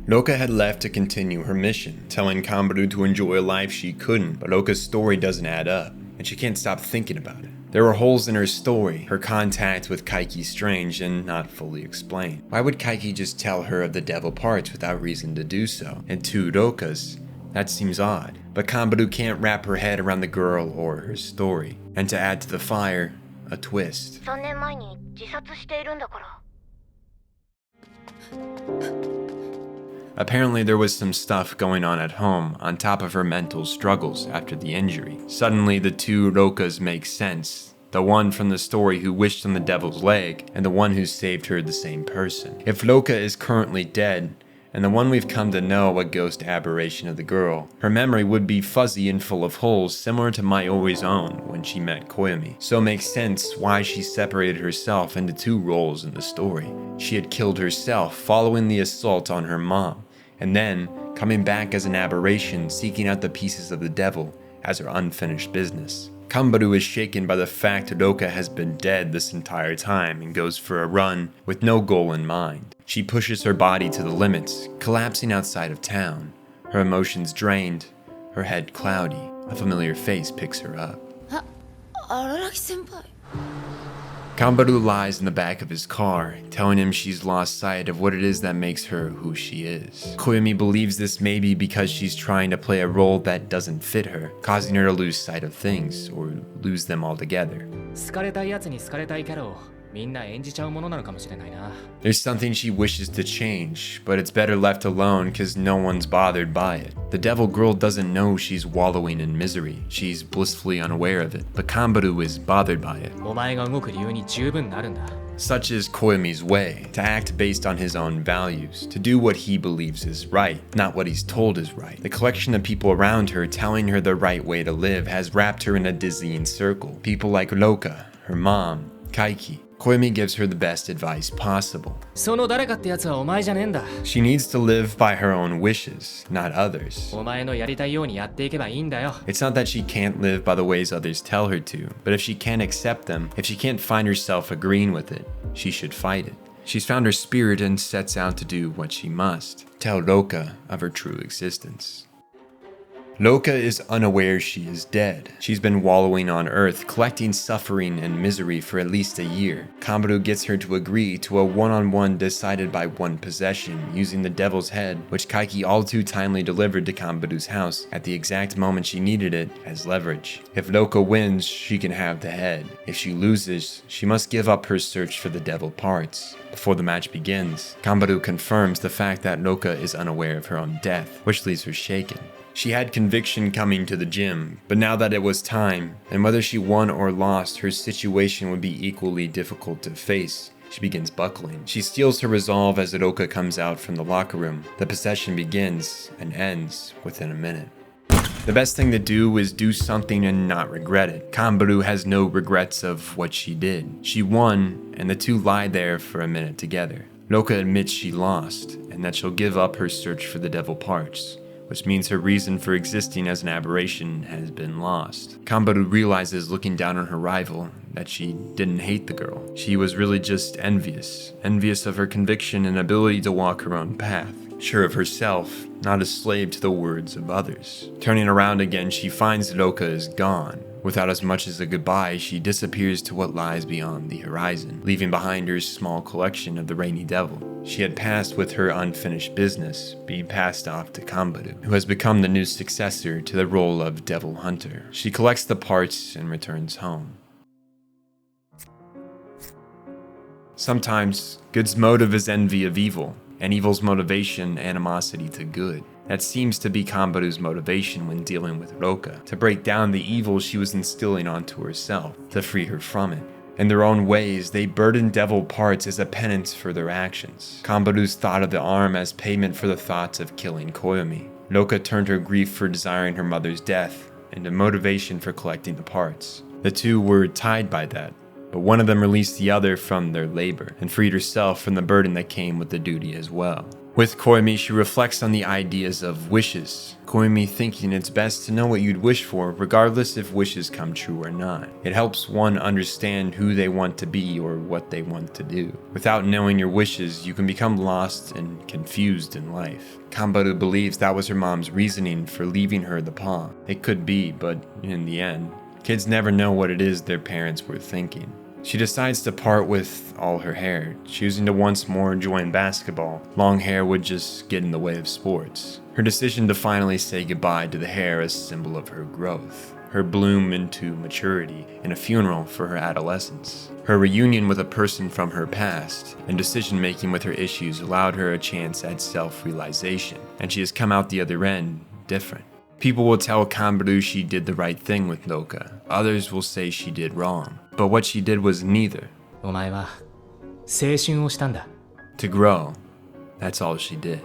Loka had left to continue her mission, telling Kanbaru to enjoy a life she couldn't, but Loka's story doesn't add up, and she can't stop thinking about it. There were holes in her story, her contact with Kaiki strange and not fully explained. Why would Kaiki just tell her of the devil parts without reason to do so? And two Lokas? That seems odd. But Kanbaru can't wrap her head around the girl or her story. And to add to the fire, a twist. Apparently there was some stuff going on at home on top of her mental struggles after the injury. Suddenly the two Lokas make sense. The one from the story who wished on the devil's leg, and the one who saved her the same person. If Loka is currently dead, and the one we've come to know a ghost aberration of the girl, her memory would be fuzzy and full of holes similar to Mayoi's own when she met Koyomi. So it makes sense why she separated herself into two roles in the story. She had killed herself following the assault on her mom, and then coming back as an aberration seeking out the pieces of the devil as her unfinished business. Kambaru is shaken by the fact Roka has been dead this entire time and goes for a run with no goal in mind. She pushes her body to the limits, collapsing outside of town. Her emotions drained, her head cloudy. A familiar face picks her up. 荒木先輩 Kambaru lies in the back of his car, telling him she's lost sight of what it is that makes her who she is. Koyomi believes this may be because she's trying to play a role that doesn't fit her, causing her to lose sight of things, or lose them altogether. 好かれたいやつに好かれたいキャラをみんな演じちゃうものなのかもしれないな。 There's something she wishes to change, but it's better left alone because no one's bothered by it. The devil girl doesn't know she's wallowing in misery. She's blissfully unaware of it, but Kambaru is bothered by it. お前が動く理由に十分なるんだ。 Such is Koyomi's way, to act based on his own values, to do what he believes is right, not what he's told is right. The collection of people around her telling her the right way to live has wrapped her in a dizzying circle. People like Roka, her mom, Kaiki. Koyomi gives her the best advice possible. その誰かってやつはお前じゃねえんだ。 She needs to live by her own wishes, not others. お前のやりたいようにやっていけばいいんだよ。 It's not that she can't live by the ways others tell her to, but if she can't accept them, if she can't find herself agreeing with it, she should fight it. She's found her spirit and sets out to do what she must, tell Roka of her true existence. Roka is unaware she is dead. She's been wallowing on Earth, collecting suffering and misery for at least a year. Kambaru gets her to agree to a one-on-one decided by one possession, using the devil's head, which Kaiki all too timely delivered to Kambaru's house at the exact moment she needed it as leverage. If Roka wins, she can have the head. If she loses, she must give up her search for the devil parts. Before the match begins, Kambaru confirms the fact that Roka is unaware of her own death, which leaves her shaken. She had conviction coming to the gym, but now that it was time, and whether she won or lost, her situation would be equally difficult to face. She begins buckling. She steals her resolve as Roka comes out from the locker room. The possession begins and ends within a minute. The best thing to do is do something and not regret it. Kambaru has no regrets of what she did. She won, and the two lie there for a minute together. Roka admits she lost, and that she'll give up her search for the devil parts, which means her reason for existing as an aberration has been lost. Kambaru realizes, looking down on her rival, that she didn't hate the girl. She was really just envious of her conviction and ability to walk her own path. Sure of herself, not a slave to the words of others. Turning around again, she finds Roka is gone. Without as much as a goodbye, she disappears to what lies beyond the horizon, leaving behind her small collection of the Rainy Devil. She had passed with her unfinished business, being passed off to Kambaru, who has become the new successor to the role of Devil Hunter. She collects the parts and returns home. Sometimes, good's motive is envy of evil, and evil's motivation, animosity to good. That seems to be Kambaru's motivation when dealing with Roka, to break down the evil she was instilling onto herself, to free her from it. In their own ways, they burden devil parts as a penance for their actions. Kambaru's thought of the arm as payment for the thoughts of killing Koyomi. Roka turned her grief for desiring her mother's death into motivation for collecting the parts. The two were tied by that, but one of them released the other from their labor and freed herself from the burden that came with the duty as well. With Koyomi, she reflects on the ideas of wishes. Koyomi thinking it's best to know what you'd wish for, regardless if wishes come true or not. It helps one understand who they want to be or what they want to do. Without knowing your wishes, you can become lost and confused in life. Kambaru believes that was her mom's reasoning for leaving her the paw. It could be, but in the end, kids never know what it is their parents were thinking. She decides to part with all her hair, choosing to once more join basketball. Long hair would just get in the way of sports. Her decision to finally say goodbye to the hair is a symbol of her growth, her bloom into maturity, and a funeral for her adolescence. Her reunion with a person from her past and decision-making with her issues allowed her a chance at self-realization, and she has come out the other end different. People will tell Kambaru she did the right thing with Roka. Others will say she did wrong. But what she did was neither. お前は青春をしたんだ。 To grow, that's all she did.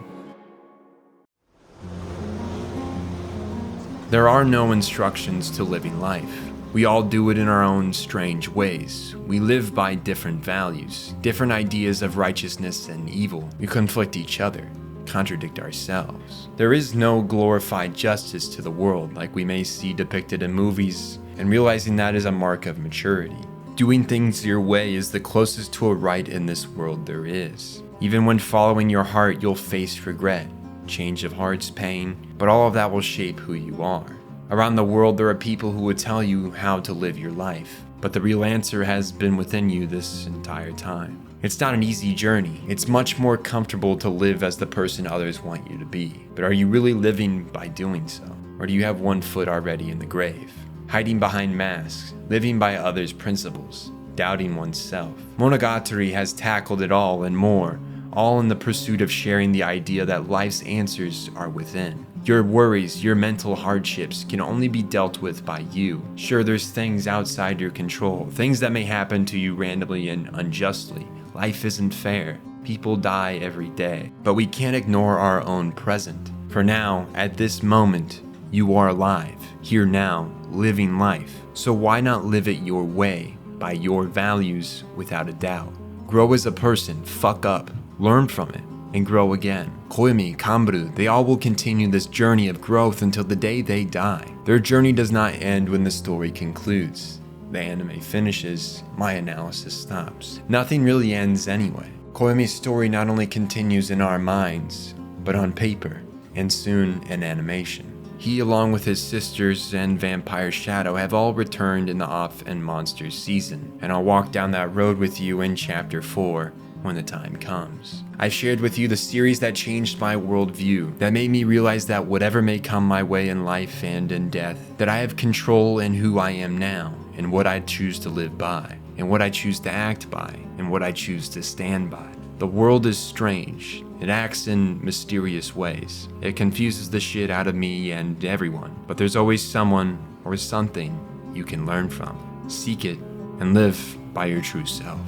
There are no instructions to living life. We all do it in our own strange ways. We live by different values, different ideas of righteousness and evil. We conflict each other, contradict ourselves. There is no glorified justice to the world like we may see depicted in movies and realizing that is a mark of maturity. Doing things your way is the closest to a right in this world there is. Even when following your heart, you'll face regret, change of heart's pain, but all of that will shape who you are. Around the world, there are people who would tell you how to live your life, but the real answer has been within you this entire time. It's not an easy journey. It's much more comfortable to live as the person others want you to be. But are you really living by doing so? Or do you have one foot already in the grave? Hiding behind masks, living by others' principles, doubting oneself. Monogatari has tackled it all and more, all in the pursuit of sharing the idea that life's answers are within. Your worries, your mental hardships can only be dealt with by you. Sure, there's things outside your control, things that may happen to you randomly and unjustly. Life isn't fair. People die every day. But we can't ignore our own present. For now, at this moment, you are alive, here now, living life. So why not live it your way, by your values, without a doubt? Grow as a person, fuck up, learn from it, and grow again. Koyomi, Kanbaru, they all will continue this journey of growth until the day they die. Their journey does not end when the story concludes. The anime finishes, my analysis stops. Nothing really ends anyway. Koyomi's story not only continues in our minds, but on paper, and soon in animation. He, along with his sisters and Vampire Shadow, have all returned in the Off and Monsters season, and I'll walk down that road with you in Chapter 4 when the time comes. I've shared with you the series that changed my worldview, that made me realize that whatever may come my way in life and in death, that I have control in who I am now, and what I choose to live by, and what I choose to act by, and what I choose to stand by. The world is strange. It acts in mysterious ways. It confuses the shit out of me and everyone, but there's always someone or something you can learn from. Seek it and live by your true self.